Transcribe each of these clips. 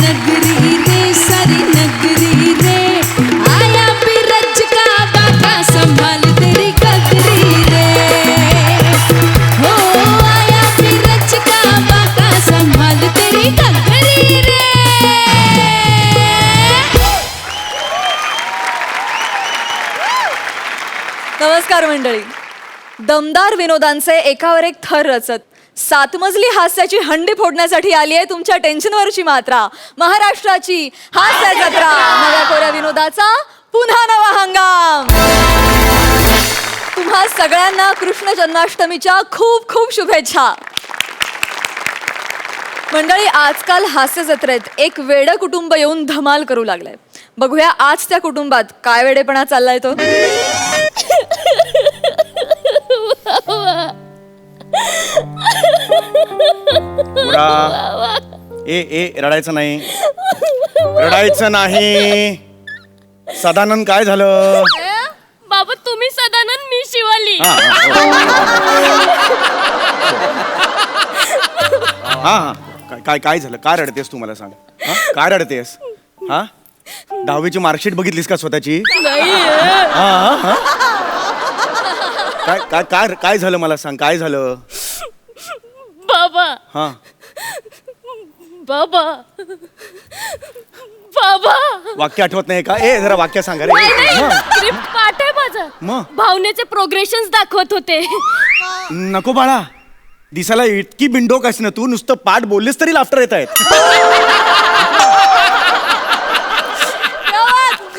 नगरी रे सारी नगरी रे आया बिरज का बाका संभाल तेरी कगरी रे हो आया बिरज का बाका संभाल तेरी कगरी रे. नमस्कार मंडळी. दमदार विनोदांचे एकावर एक थर रचत 7 मजली हास्याची हंडी फोडण्यासाठी आली आहे तुमच्या टेन्शनवरची मात्रा, महाराष्ट्राची हास्य जत्रा. नव्या कोऱ्या विनोदाचा पुन्हा नवा हंगाम. तुम्हा सगळ्यांना कृष्ण जन्माष्टमीच्या खूप खूप शुभेच्छा. मंडळी, आजकाल हास्य जत्रेत एक वेडं कुटुंब येऊन धमाल करू लागलंय. बघूया आज त्या कुटुंबात काय वेडेपणा चाललाय तो. ए रडायचं नाही, रडायचं नाही. सदानंद काय झालं? बाबा तुम्ही सदानंद, मी शिवाली. हा काय काय झालं? काय रडतेस तू मला सांग. काय रडतेस? हा 10वीची मार्कशीट बघितलीस का स्वतःची? काय काय काय काय झालं मला सांग. काय झालं बाबा? हा बाबा बाबा वाक्य आठवत नाही का? ए जरा वाक्य सांगा रे. स्क्रिप्ट पाठ आहे माझं. मग? भावनेचे प्रोग्रेशन दाखवत होते. नको बाळा, दिसायला इतकी बिंडोक आहेस ना तू, नुसतं पाठ बोललीस तरी लाफ्टर येत आहेत.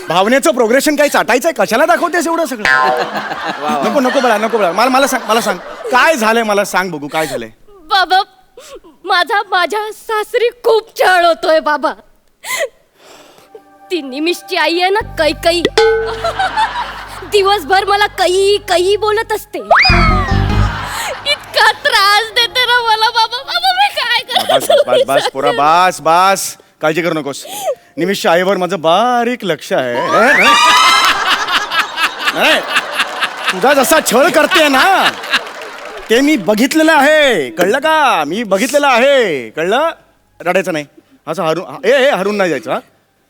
भावनेचं प्रोग्रेशन काही चाटायचंय? कशाला दाखवतेस एवढं सगळं? नको नको बाळा, नको बाळा. मला सांग काय झालंय. मला सांग बघू काय झालंय. बाबा माझ्या सासरी खूप छळ होतोय बाबा. ती निमिषची आई आहे ना, कैकई, दिवसभर मला कई बोलत असते. इतका त्रास देते ना मला बाबा. बाबा मी काय करू? बस बस पोरा, बस बस. काळजी करू नकोस. निमिषच्या आईवर माझं बारीक लक्ष आहे. नाही, तुझा जसा छळ करते ना ते मी बघितलेलं आहे, कळलं का? मी बघितलेलं आहे, कळलं? रडायचं नाही. असं हरून नाही जायचं. हा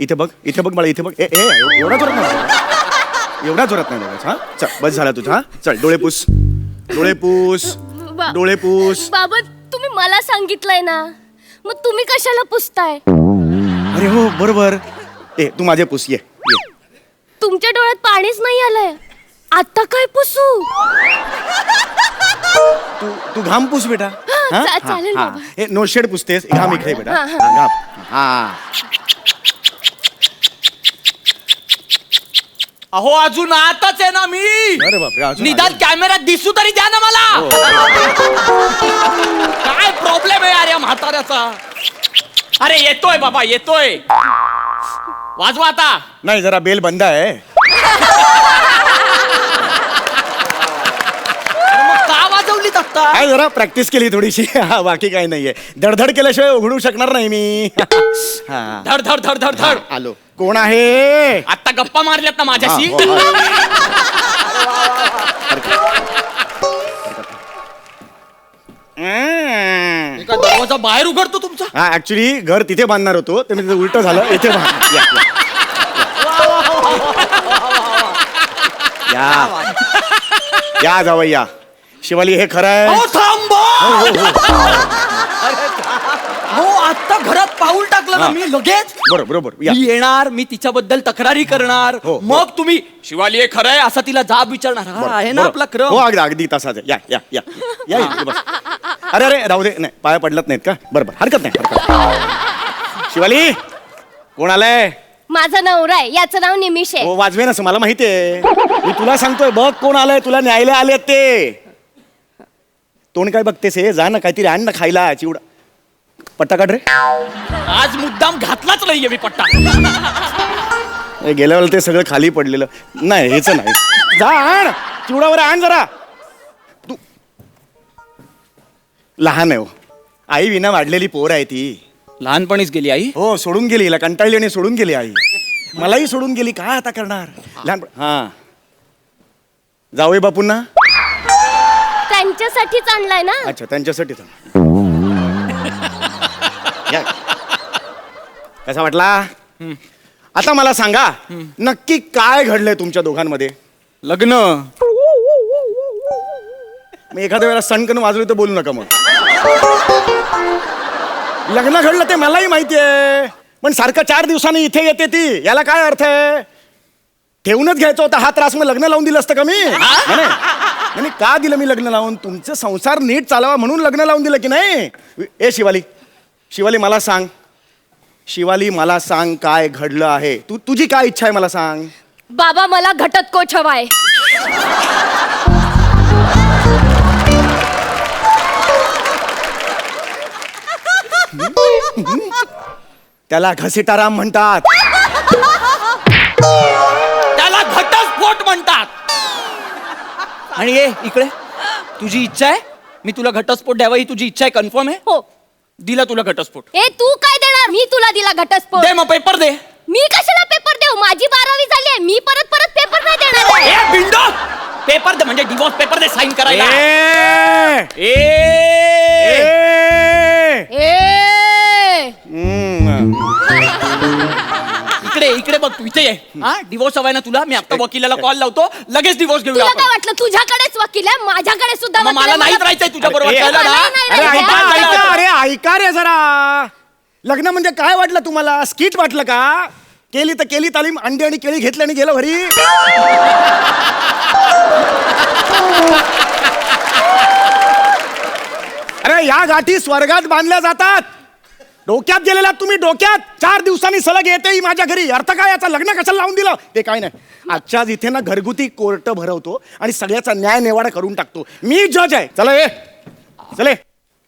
इथे बघ मला, इथे बघ. एवढा जोरात नाही, एवढा जोरात नाही बघायचं. हा चल, बस झाला तुझा. हा चल, डोळे पूस, डोळे पूस, डोळे पूस. बाबा तुम्ही मला सांगितलंय ना, मग तुम्ही कशाला पुसताय? अरे हो बरोबर. तू माझे पुस. ये. तुमच्या डोळ्यात पाणीच नाही आलंय. आता काय पुसू? तू घाम पुस बेटा. चालेल बाबा. नो शेड पुसतेस, घाम इकडे बेटा. घाम. हा अहो अजून आताच आहे ना मी. अरे बापरे, अजून निदान कॅमेऱ्यात दिसू तरी द्या ना मला. काय प्रॉब्लेम आहे यार या म्हाताऱ्याचा? अरे येतोय बाबा, येतोय. वाजवा आता. नाही, जरा बेल बंद आहे. का वाजवलीत आता? काय जरा प्रॅक्टिस केली थोडीशी. बाकी काही नाहीये. धडधड केल्याशिवाय उघडू शकणार नाही मी. धड धड धड धड धड. आलो. कोण आहे? आता गप्पा मारल्यात ना माझ्याशी. एका दरवाजा बाहेर उघडतो तुमचा. हा ऍक्च्युली घर तिथे बांधणार होतो, ते म्हणजे उलट झालं. इथे बांध. या जावई या. शिवाली हे खरं आहे. हो थांबा. हो आता घरात पाऊल टाकलं ना मी लगेच. बरोबर या. मी येणार, मी तिच्याबद्दल तक्रारी करणार. हो. मग तुम्ही शिवाली हे खरं आहे असं तिला जाब विचारणार. हा आहे ना आपला क्रम. हो अगदी तसाच आहे. या इथे बस. अरे राहू दे. नाही, पाया पडलत नाहीत का? बरोबर, हरकत नाही. शिवाली कोण आलंय? माझा नवरा आहे, याचं नाव निमिष आहे. हो वाजवे ना, मला माहिती आहे. मी तुला सांगतोय बघ कोण आलंय. तुला न्यायला आले ते. तोंड काय बघतेस? हे जा ना, काहीतरी आण ना खायला. चिवडा पट्टा काढ रे. आज मुद्दाम घातलाच नाहीये मी पट्टा. गेल्या वेळेला ते सगळं खाली पडलेलं. नाही हेच नाही. जा आण चिवडावर, आण जरा. तू लहान आहे हो. आई विना वाढलेली पोर आहे ती. लहानपणीच गेली आई. हो सोडून गेली. हिला कंटाळली आणि सोडून गेली आई. मलाही सोडून गेली. काय आता करणार? लहानपण. हा जावई बापूंना त्यांच्यासाठीच आणलाय ना. अच्छा त्यांच्यासाठी. कसा वाटला? आता मला सांगा नक्की काय घडलंय तुमच्या दोघांमध्ये? लग्न. मी एखाद्या वेळेला सणकन वाजवली तर बोलू नका मग. लग्न घडलं ते मलाही माहितीये, पण सारखं 4 दिवसांनी इथे येते ती, याला काय अर्थ आहे? ठेवूनच घ्यायचं होता हा त्रास, मग लग्न लावून दिलं असतं का मी? नाही का दिलं मी लग्न लावून? तुमचं संसार नीट चालावा म्हणून लग्न लावून दिलं की नाही? ए शिवाली मला सांग, शिवाली मला सांग काय घडलं आहे? तुझी काय इच्छा आहे मला सांग. बाबा मला घटस्फोट हवाय. त्याला घसीटाराम म्हणतात. त्याला घटस्फोट म्हणतात. आणि ये इकडे, तुझी इच्छा आहे मी तुला घटस्फोट द्यावा, ही तुझी इच्छा आहे? कन्फर्म आहे? हो. दिला तुला घटस्फोट. ए तू काय देणार? मी तुला दिला घटस्फोट. दे मग पेपर दे. मी कशाला पेपर देऊ? माझी 12वी झाली आहे. मी परत पेपर नाही देणार आहे. ए बिंडो, पेपर दे, म्हणजे डिवोर्स पेपर दे साइन करायला. ए! ए ए इकडे बघ, तू इथे ये. हा, डिवोर्स हवाय ना तुला? मी आता वकिलाला कॉल लावतो, लगेच डिवोर्स घेऊया तुला आपण. काय वाटलं तुझ्याकडेच वकील आहे? माझ्याकडे सुद्धा मग वकील मला आहे. नाहीच राहायचंय तुझ्या बरोबर. अरे, कळलं ना? नाही, अरे नाही, ऐका, अरे ऐका रे जरा. लग्न म्हणजे काय वाटलं तुम्हाला? स्किट वाटलं का? केली तर केली तालीम, अंडी आणि केळी घेतली आणि गेलं घरी. अरे या गाठी स्वर्गात बांधल्या जातात. डोक्यात गेलेला तुम्ही, डोक्यात. 4 दिवसांनी सलग येते ही माझ्या घरी. अर्थ काय याचा? लग्न कशाला लावून दिलं? ते काय नाही. आजच्या इथे ना घरगुती कोर्ट भरवतो आणि सगळ्याचा न्याय निवाडा करून टाकतो. मी जज आहे. चला ये, चले.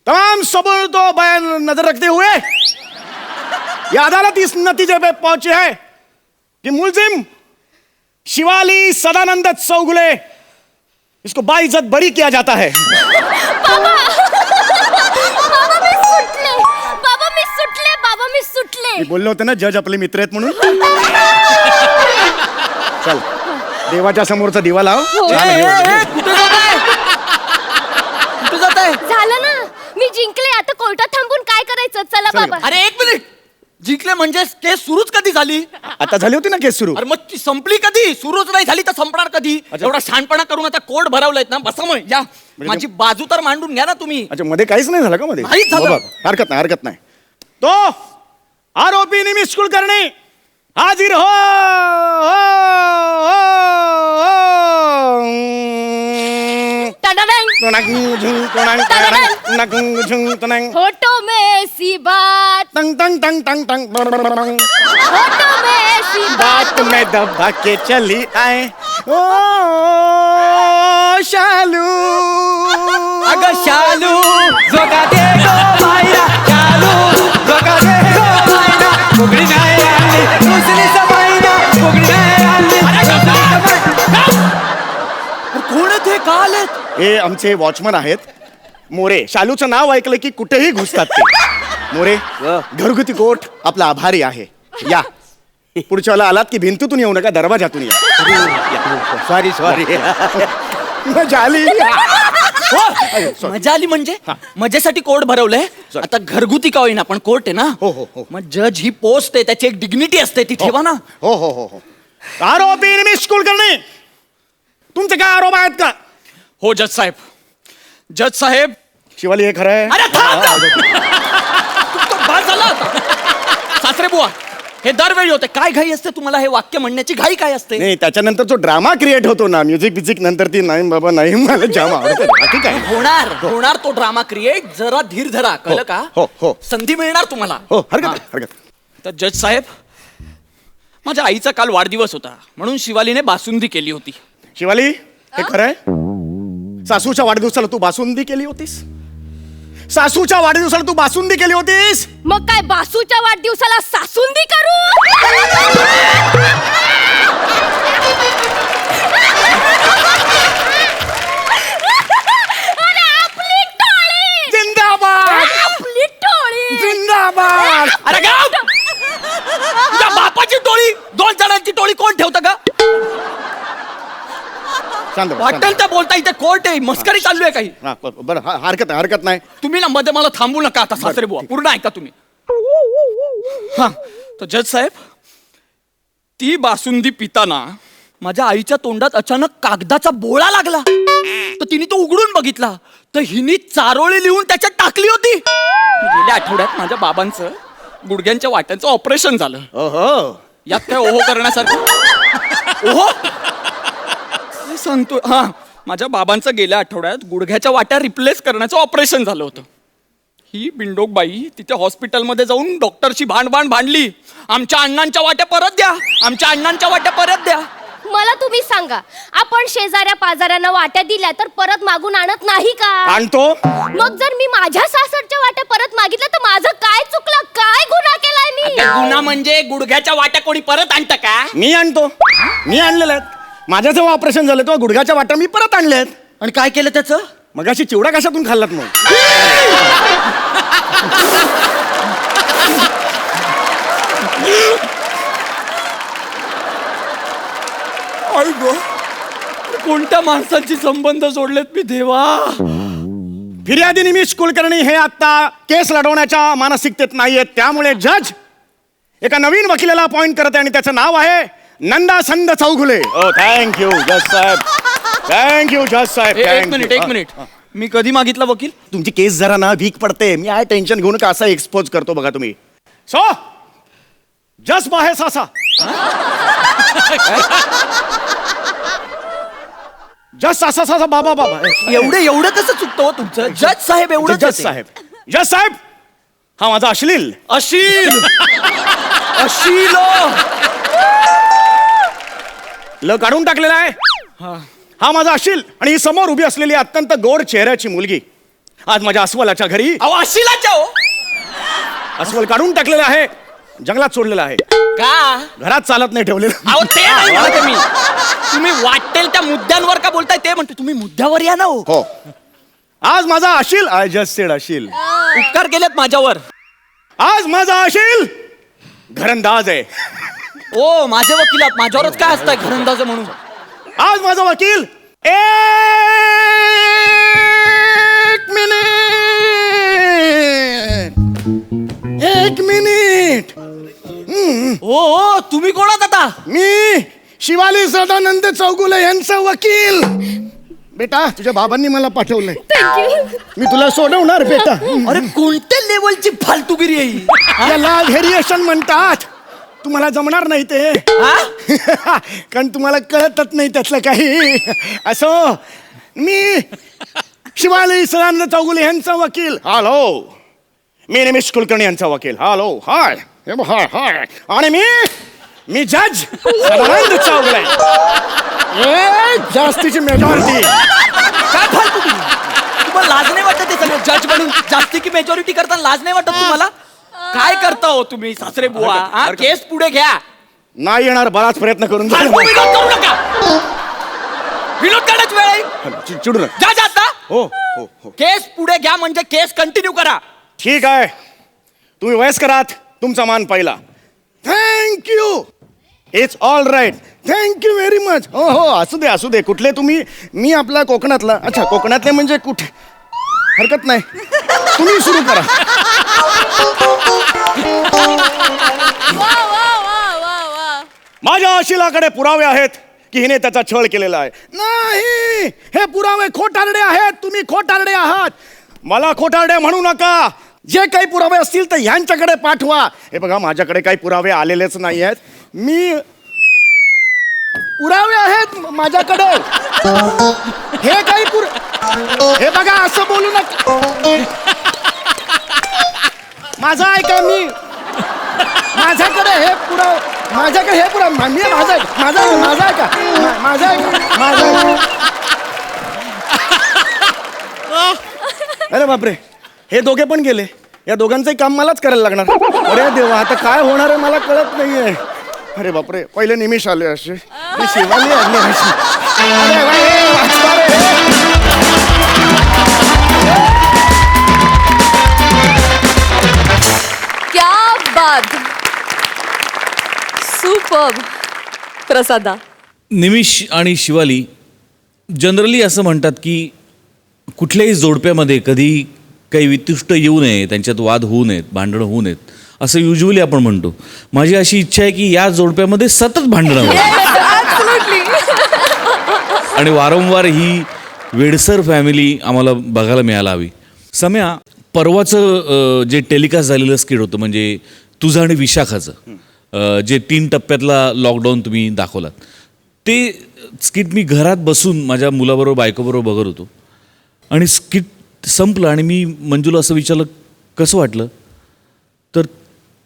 तमाम सबूत तो बयान नजर रखते हुए ये अदालत इस नतीजे पे पहुंची है कि मुलजिम शिवाली सदानंद चौगुले, इसको बाइज्जत बरी किया जाता है. बाबा मी सुटले. मी बोललो होते ना जज आपले मित्र आहेत म्हणून. चल देवाच्या समोरचा दिवा लाव. छान हे होतं. कुठे जात आहे? कुठे जात आहे? झालं ना, मी जिंकले. आता कोर्टात थांबून काय करायचं? चला चल. बाबा. अरे 1 मिनिट, जिंकले म्हणजे केस सुरूच कधी झाली? आता झाली होती ना केस सुरू. अरे मग ती संपली कधी? सुरूच नाही झाली तर संपणार कधी? अच्छा. एवढा शहाणपणा करून आता कोर्ट भरवलायत ना, बसा मग या. माझी बाजू तर मांडून घ्या ना तुम्ही. अच्छा मध्ये काहीच नाही झालं का मध्ये? नाहीच झालं. बरं, हरकत नाही. तो आरोपी निमिष कुलकर्णी हाजीर हो. फोटो में ऐसी बात, टंग टंग टंग टंग टंग. फोटो में ऐसी बात. बात में दबा के चली आए ओ शालू. अगं शालू जोगा दे गो मायरा, शालू जोगा दे गो मायरा, फुगडी नाही आली दुसरी समायरा, फुगडी नाही आली दुसरी समायरा. कोण ते काल? हे आमचे वॉचमन आहेत मोरे. शालूचं नाव ऐकलं की कुठेही घुसतात ते. मोरे घरगुती कोर्ट आपला आभारी आहे. या पुढच्या वेळेला आलात की भिंतीतून येऊ नका, दरवाजातून या. सॉरी मजा आली. मजा आली म्हणजे मजेसाठी कोर्ट भरवलंय. आता घरगुती का होईना पण कोर्ट आहे ना. हो. मग जज ही पोस्ट आहे, त्याची एक डिग्निटी असते, ती ठेवा ना. हो. आरोपी निमिष कुलकर्णी, तुमचे काय आरोप आहेत का? हो जज साहेब. शिवाली हे खरं आहे? अरे थांब. तो बस झाला आता. सासरे बुवा, हे दरवेळी होते. काय घाई असते तुम्हाला? हे वाक्य म्हणण्याची घाई काय असते? नाही, त्याच्यानंतर जो ड्रामा क्रिएट होतो ना, म्युझिक नंतर ती नाही बाबा नाही, मला जाम आवडतं. बाकी काय? होणार तो ड्रामा क्रिएट. जरा धीर धरा, कळलं का? हो. संधी मिळणार तुम्हाला. हो हरकत. तर जज साहेब, माझ्या आईचा काल वाढदिवस होता म्हणून शिवालीने बासुंदी केली होती. शिवाली हे खरं आहे? सासूच्या वाढदिवसाला तू बासुंदी केली होतीस? सासूच्या वाढदिवसाला तू बासुंदी केली होतीस? मग काय बासूच्या वाढदिवसाला सासुंदी करू? अरे आपली टोळी, जिंदाबाद आपली टोळी. जिंदाबाद. अरे गाव, तुझ्या बापाची टोळी, 2 जणांची टोळी कोण ठेवतं का? शांत बस, वाटेल त्या बोलता, इथे कोर्ट आहे, मस्करी चालू आहे काही. हा, बरं हरकत नाही. तुम्ही ना मध्ये मला थांबू नका आता सासरे बुवा, पूर्ण ऐका तुम्ही. हा, तर जज साहेब, ती बासुंदी पिताना माझ्या आईच्या तोंडात अचानक कागदाचा बोळा लागला. तर तिने तो उघडून बघितला, तर हिने चारोळी लिहून त्याच्यात टाकली होती. गेल्या आठवड्यात माझ्या बाबांचं गुडघ्यांच्या वाट्यांचं ऑपरेशन झालं. ओहो. यात काय ओहो करण्यासारखं? ओहो मी सांगतो. हा, माझ्या बाबांचं गेल्या आठवड्यात गुडघ्याच्या वाट्या रिप्लेस करण्याचं ऑपरेशन झालं होतं. ही बिंडोक बाई तिथे हॉस्पिटलमध्ये जाऊन डॉक्टरची भांडली. आमच्या अण्णांच्या वाट्या परत द्या, आमच्या अण्णांच्या वाट्या परत द्या. मला तुम्ही सांगा, आपण शेजाऱ्या पाजाऱ्यांना वाट्या दिल्या तर परत मागून आणत नाही का? आणतो. मग जर मी माझ्या सासरच्या वाट्या परत मागितल्या तर माझं काय चुकलं? काय गुन्हा केलाय मी? गुन्हा म्हणजे गुडघ्याच्या वाट्या कोणी परत आणतं का? मी आणतो. मी आणलेल्या आहेत. माझ्या जेव्हा ऑपरेशन झालं तेव्हा गुडघ्याच्या वाट्या मी परत आणल्यात. आणि काय केलं त्याचं? मग अशी चिवडा कशातून खाल्लात मग? आई गो, कोणत्या माणसांची संबंध जोडलेत मी देवा. फिर्यादी निमिष कुलकर्णी हे आता केस लढवण्याच्या मानसिकतेत नाहीयेत. त्यामुळे जज एका नवीन वकिलाला अपॉइंट करत आहे आणि त्याचं नाव आहे नंदासंद चौगुले. ओ थँक्यू जज साहेब. थँक्यू जज साहेब. एक मिनिट. मी कधी मागितला वकील? तुमची केस जरा ना वीक पडते. मी आहे टेन्शन घेऊन का असं एक्सपोज करतो बघा तुम्ही. सो जज बाहे सासा. जज सासा सासा बाबा बाबा. एवढं कसं चुकतं हो तुमचं? जज साहेब एवढं जज साहेब. जज साहेब, हा माझा अश्लील अशील ल काढून टाकलेला आहे. हा माझा अशील आणि ही समोर उभी असलेली अत्यंत गोड चेहऱ्याची मुलगी आज माझ्या अस्वलाच्या घरी. अहो अशीलाच्या हो. अस्वल काढून टाकलेलं आहे, जंगलात सोडलेलं आहे. का? घरात चालत नाही ठेवलेलं. अहो ते नाही म्हणत आहे मी. तुम्ही वाटेल त्या मुद्द्यांवर का बोलताय ते म्हणतो. तुम्ही मुद्द्यावर या ना हो. हो, आज माझा अशील. आय जस्ट सेड अशील. उपकार केलेत माझ्यावर. आज माझा अशील घरंदाज आहे. ओ माझे वकिलात माझ्यावरच काय असतंय घरंदाज म्हणून. आज माझा वकील एक मिनिट. ओ तुम्ही कोण आहात आता? मी शिवाली सदानंद चौगुले यांचा वकील. बेटा तुझ्या बाबांनी मला पाठवलंय. मी तुला सोडवणार बेटा. अरे कोणत्या लेवलची फालतूगिरी आहे ही? याला व्हेरिएशन म्हणतात. तुम्हाला जमणार नाही ते. कारण तुम्हाला कळतच नाही त्यातलं काही. असो, मी शिवाली सदानंद चौगुले यांचा वकील. हॅलो, मी निमिष कुलकर्णी यांचा वकील. हॅलो, हाय हाय हाय. आणि मी जज सदानंद चौगुले. जास्तीची मेजॉरिटी. काय फालतूगिरी? तुम्हाला लाज नाही वाटत? ते सगळं जज म्हणून जास्ती की मेजॉरिटी करताना लाज नाही वाटत तुम्हाला? काय करता हो तुम्ही सासरे बुवा? केस पुढे घ्या. नाही येणार. बराच प्रयत्न करून फालतू विनोद करू नका. विनोद करण्याच वेळ आहे. चिडू नका. जा आता. हो हो हो. केस पुढे घ्या म्हणजे केस कंटिन्यू करा. ठीक आहे. तुम्ही वयस्कर आहात, तुमचा मान पहिला. Thank you. It's all right. Thank you very much. हो हो, असू दे. कुठले तुम्ही? मी आपला कोकणातला. अच्छा, कोकणातले म्हणजे कुठे? हरकत नाही, तुम्ही सुरू करा. माझ्या अशिलाकडे पुरावे आहेत की हिने त्याचा छळ केलेला आहे. नाही, हे पुरावे खोटारडे आहेत. तुम्ही खोटारडे आहात. मला खोटारडे म्हणू नका. जे काही पुरावे असतील तर ह्यांच्याकडे पाठवा. हे बघा, माझ्याकडे काही पुरावे आलेलेच नाही आहेत. मी पुरावे आहेत माझ्याकडे. हे काही हे बघा, असं बोलू नका. माझा ऐका. माझ्याकडे हे पुरावे. माझ्याकडे हे पुरावे. माझा अरे बापरे, हे दोघे पण गेले. या दोघांचंही काम मलाच करायला लागणार. अरे देवा, आता काय होणार आहे मला कळत नाहीये. अरे बापरे, पहिले निमिष आले असे. शिवाली आली अशी. अरे वा, वाचवा रे. क्या बात. सुपर्ब. प्रसादा. निमिष आणि शिवाली जनरली असं म्हणतात की कुठल्याही जोडप्यामध्ये कधी काही वितुष्ट येऊ नये, त्यांच्यात वाद होऊ नयेत, भांडणं होऊ नयेत, असं युजली आपण म्हणतो. माझी अशी इच्छा आहे की या जोडप्यामध्ये सतत भांडणं व्हावी आणि वारंवार ही वेडसर फॅमिली आम्हाला बघायला मिळायला हवी. सम्या, परवाचं जे टेलिकास्ट झालेलं स्किट होतं म्हणजे तुझं आणि विशाखाचं जे 3 टप्प्यातला लॉकडाऊन तुम्ही दाखवलात, ते स्किट मी घरात बसून माझ्या मुलाबरोबर बायकोबरोबर बघत होतो आणि स्किट संपलं आणि मी मंजूला असं विचारलं कसं वाटलं, तर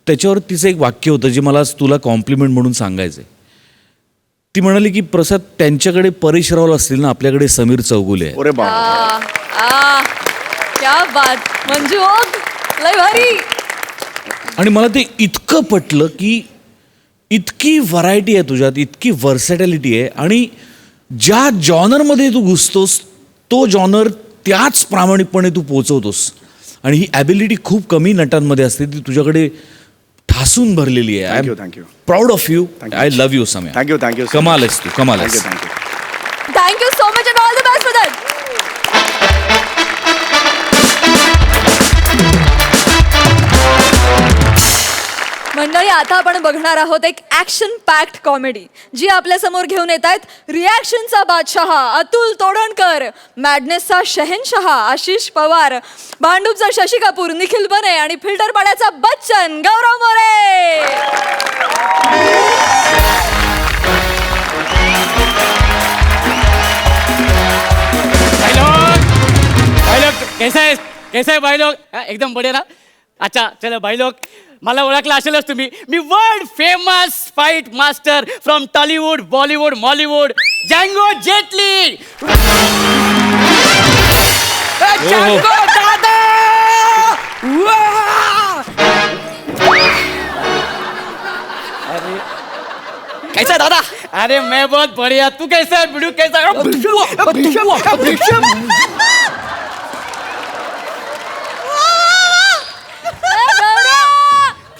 त्याच्यावर तिचं एक वाक्य होतं जे मला आज तुला कॉम्प्लिमेंट म्हणून सांगायचं आहे. ती म्हणाली की प्रसाद, त्यांच्याकडे परेश रावल असतील ना, आपल्याकडे समीर चौगुले आहे. अरे बाप, क्या बात मंजू, लय भारी. आणि मला ते इतकं पटलं की इतकी व्हरायटी आहे तुझ्यात, इतकी वर्सॅटॅलिटी आहे आणि ज्या जॉनरमध्ये तू घुसतोस तो जॉनर त्याच प्रामाणिकपणे तू पोचवतोस आणि ही ॲबिलिटी खूप कमी नटांमध्ये असते, ती तुझ्याकडे ठासून भरलेली आहे. Thank you, thank you. Proud of you. I love you Samya. Thank you. कमाल आहेस तू, कमाल आहेस. Thank you. Thank you so much and all the best for that. मंडळी, आता आपण बघणार आहोत एक ॲक्शन पॅक्ड कॉमेडी जी आपल्या समोर घेऊन येत आहेत रिॲक्शनचा बादशाह अतुल तोडणकर, मॅडनेसचा शहेनशाह आशिष पवार, भांडूपचा शशी कपूर निखिल बने आणि फिल्टर पाड्याचा बच्चन गौरव मोरे. भाई लोग कैसा है भाई लोग? एकदम बढे ना. अच्छा चलो भाई लोग, मला ओळखलं असेलच तुम्ही. मी world famous fight master from Tollywood, Bollywood, Mollywood, Jango Jaitley. Jango दादा. कैसा है दादा? अरे मैं बहुत बढ़िया. तू कैसा है बिडू? कैसा है?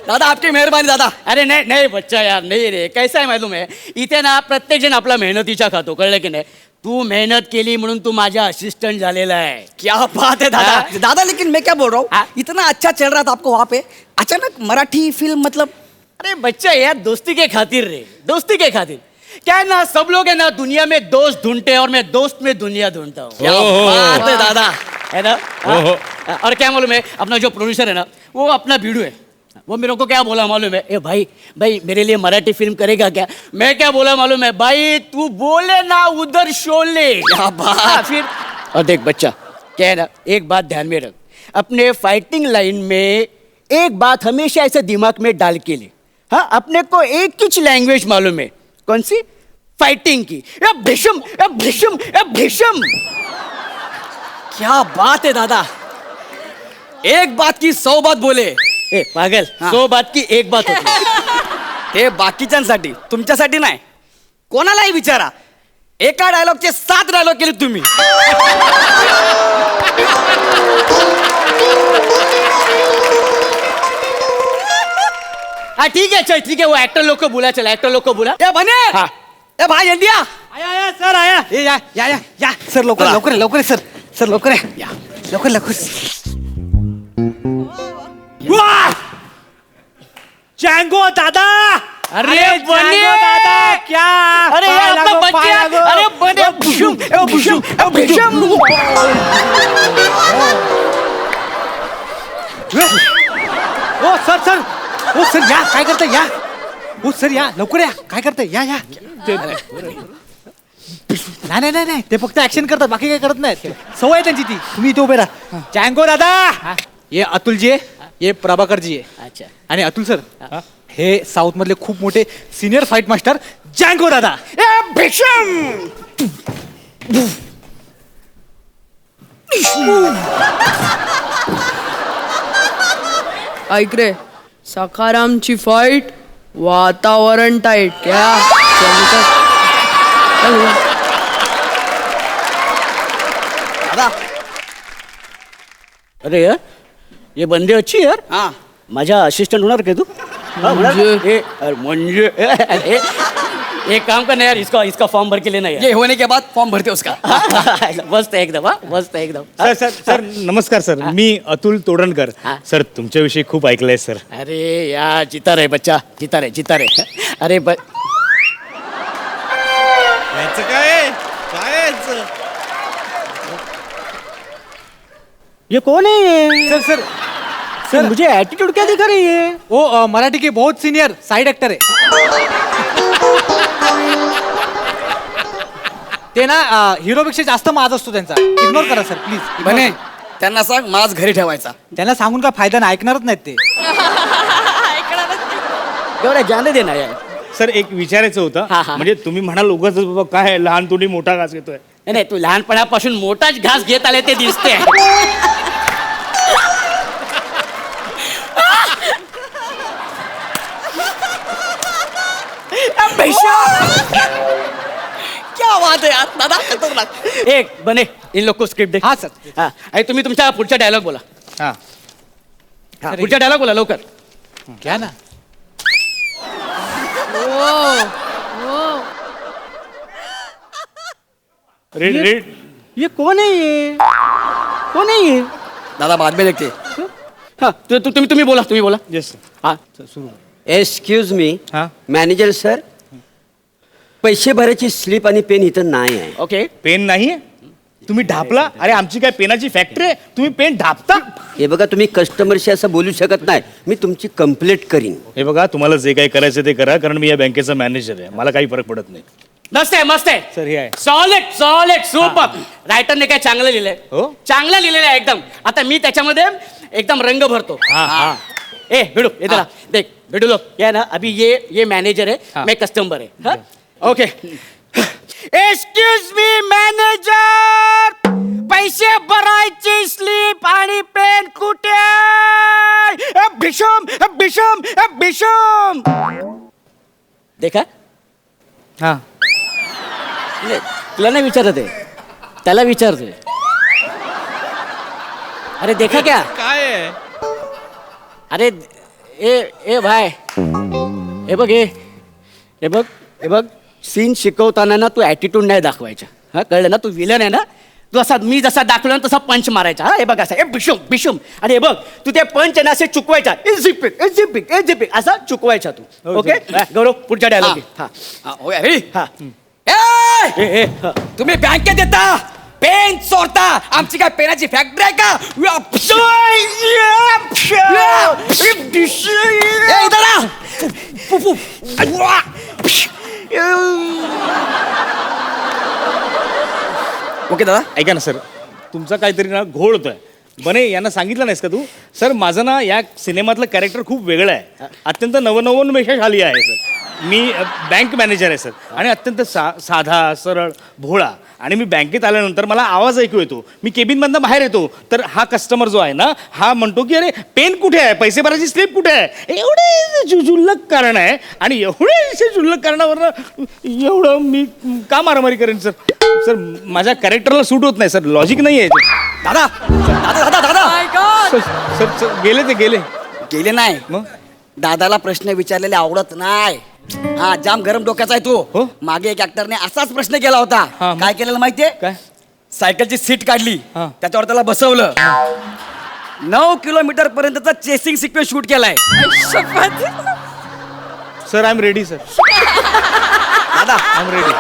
दादा आपकी मेहरबानी दादा. अरे नाही नाही बच्चा यार, नाही रे. कैसा आहे मालूम आहे, इथे ना प्रत्येक जण आपला मेहनतीचा खातो, कळलं की नाही. तू मेहनत केली म्हणून तू माझा असिस्टंट झालेला आहे. क्या बात है दादा. दादा लेकिन मैं क्या बोल रहा हाँ? हूँ, इतना अच्छा चल रहा था आपको वहाँ पे, अचानक मराठी फिल्म मतलब. अरे बच्चा यार, दोस्ती के खातिर रे, दोस्ती के खातिर. क्या है ना, सब लोग है ना दुनिया में दोस्त ढूंढते हैं और मैं दोस्त में दुनिया ढूंढता हूँ. क्या बात है दादा, है ना. और क्या मालूम है, अपना जो प्रोड्यूसर है ना, वो अपना बीड़ू है. वो मेरे को क्या बोला मालूम है, ए भाई भाई मेरे लिए मराठी फिल्म करेगा क्या. मैं क्या बोला मालूम है, भाई तू बोले ना उधर शोले. क्या बात. फिर और देख बच्चा, क्या है ना, एक बात ध्यान में रख. अपने फाइटिंग लाइन में एक बात हमेशा ऐसे दिमाग में डाल के ले. हाँ, अपने को एक ही लैंग्वेज मालूम है. कौन सी? फाइटिंग की. भीषम भीषम भीषम. क्या बात है दादा, एक बात की 100 बात बोले. ए पागल, 100 बात की एक बात होती. हे बाकीच्यांसाठी, तुमच्यासाठी नाही. कोणालाही विचारा, एका डायलॉगचे 7 डायलॉग केले तुम्ही. हाँ ठीक है, चल ठीक है, वो एक्टर लोग को बुला, चल एक्टर लोग को बुला. ए बने, हाँ. ए भाई जल्दी आ. आया सर आया. या सर, लवकर लवकर लवकर सर, सर लवकर या, लवकर लवकर. जँगो दादा. अरे बने दादा, क्या. अरे यार अपना बच्चा. अरे बने भूषम भूषम भूषम. ओ सर सर, ओ सर या, काय करताय या. ओ सर या, लवकर या, काय करताय या या. नाही नाही नाही, ते फक्त ऍक्शन करतात, बाकी काय करत नाहीत. सवय आहे त्यांची ती. तुम्ही इथे उभे राहा. जँगो दादा, ये अतुल जी आहे, ये प्रभाकर जी आहे. अच्छा. आणि अतुल सर, हे साऊथ मधले खूप मोठे सिनियर फाईट मास्टर जँगो दादा. भीषम. ऐक रे, सखारामची फाईट, वातावरण टाईट. क्या दादा. अरे यार, ये बंदे अच्छी यार. हाँ, माझा असिस्टंट होणार का तू? म्हणजे? म्हणजे एक काम करना यार, इसका इसका फॉर्म भर के लेना यार. ये होने के बाद फॉर्म भरते उसका. मस्त आहे एकदम, हा मस्त आहे एकदम. सर सर सर नमस्कार सर, मी अतुल तोडणकर. हा. सर तुमच्याविषयी खूप ऐकलंय सर. अरे यार चिता रे बच्चा, चिता रे, चिता रे. अरे ये कौन है ये? सर सर सर मुझे एटीट्यूड क्या दिखा रही है? वो मराठी के बहुत सीनियर साइड एक्टर है. ते ना हिरोपेक्षा जास्त माज असतो त्यांचा. इग्नोर करा सर प्लीज. म्हणे त्यांना सांग माज घरी ठेवायचा. त्यांना सांगून काय फायदा नाही, ऐकणारच नाहीत ते. एवढ्या जाने दे ना यार. सर एक विचारायचं होतं, हा, हा. म्हणजे तुम्ही म्हणाल उगाच बाबा काय लहान तुडी मोठा घास घेतोय. नाही नाही, तू लहानपणापासून मोठाच घास घेत आले ते दिसते. क्या बात आहे यार दादा, खतरनाक. एक बने इन लोक को स्क्रिप्ट दे. हा सर. हा आणि तुम्ही तुमच्या पुढचा डायलॉग बोला. हा हा, पुढचा डायलॉग बोला लवकर. क्या ना? रेड रेड ये कौन है ये? कौन है ये? दादा बाद में देखते. हा तुम्ही बोला, तुम्ही बोला. Yes sir. हा एक्सक्यूज मी, हा मॅनेजर सर, पैसे भरायची स्लिप आणि पेन इथं नाही आहे. ओके. पेन नाहीये? तुम्ही ढापला? अरे आमची काय पेनाची फॅक्टरी आहे, तुम्ही पेन ढापता? हे बघा, तुम्ही कस्टमरशी असं बोलू शकत नाही. मी तुमची कंप्लेंट करीन. हे बघा, तुम्हाला जे काही करायचं ते करा, कारण मी या बँकेचा मॅनेजर आहे, मला काही फरक पडत नाही. मस्त आहे, मस्त आहे. सर हे आहे. Solid solid super. रायटरने काय चांगलं लिहिलंय. हो? चांगलं लिहिलेलं आहे एकदम. आता मी त्याच्यामध्ये एकदम रंग भरतो. हा हा ए भिडू इधर आ. देख भिडू लोग, क्या है ना, अभी ये मैनेजर है, हाँ. मैं कस्टमर है. हाँ? ओके. एक्सक्यूज मी मॅनेजर, पैसे भरायची स्लिप आणि पेन कुठे? भीषम भीषम भीषम. देखा? हा नाही, तुला नाही विचारत आहे, त्याला विचारतोय. अरे देखा क्या? काय आहे? अरे ए भाई, हे बघ हे बघ सीन शिकवताना ना तू ॲटिट्यूड नाही दाखवायचा. हा कळलं ना, तू विलन आहे ना, तू असा मी जसा दाखवला ना तसा पंच मारायचा. हा हे बघ असा बिशुम बिशुम. आणि हे बघ तू ते पंच आहे ना असे चुकवायचा. इजिपिक असा चुकवायचा तू. ओके गौरव, पुढच्या डायलॉग. हा हो अरे हा. ए, तुम्ही बँकेत येता पेन चोरता, आमची काय पेनाची फॅक्टरी आहे का? ए, इधर आ. ओके दादा. ऐका ना सर, तुमचा काहीतरी ना घोळ होतोय. बने यांना सांगितलं नाहीस का तू? सर माझं ना या सिनेमातलं कॅरेक्टर खूप वेगळं आहे, अत्यंत नवनवोन्मेषशाली आहे सर. मी बँक मॅनेजर आहे सर, आणि अत्यंत साधा सरळ भोळा. आणि मी बँकेत आल्यानंतर मला आवाज ऐकू येतो, मी केबिनमधनं बाहेर येतो, तर हा कस्टमर जो आहे ना, हा म्हणतो की अरे पेन कुठे आहे, पैसे भरायची स्लिप कुठे आहे. एवढे जुल्लक कारण आहे, आणि एवढे जुल्लक कारणावर एवढं मी का मारामारी करेन सर? सर माझ्या कॅरेक्टरला सूट होत नाही सर, लॉजिक नाही आहे. दादा दादा दादा दादा सर सर गेले ते गेले. गेले नाही मग दादाला प्रश्न विचारलेले आवडत नाही. हा जाम गरम डोक्याचा आहे हो? तो. मागे एक ऍक्टरने असाच प्रश्न केला होता. हा, मग? काय केलेलं माहितीये? काय? सायकलची सीट काढली, हा. त्याच्यावर त्याला बसवलं. 9 किलोमीटर पर्यंतचा चेसिंग सिक्वेन्स शूट केलाय. Sir I am ready sir. दादा आय एम रेडी.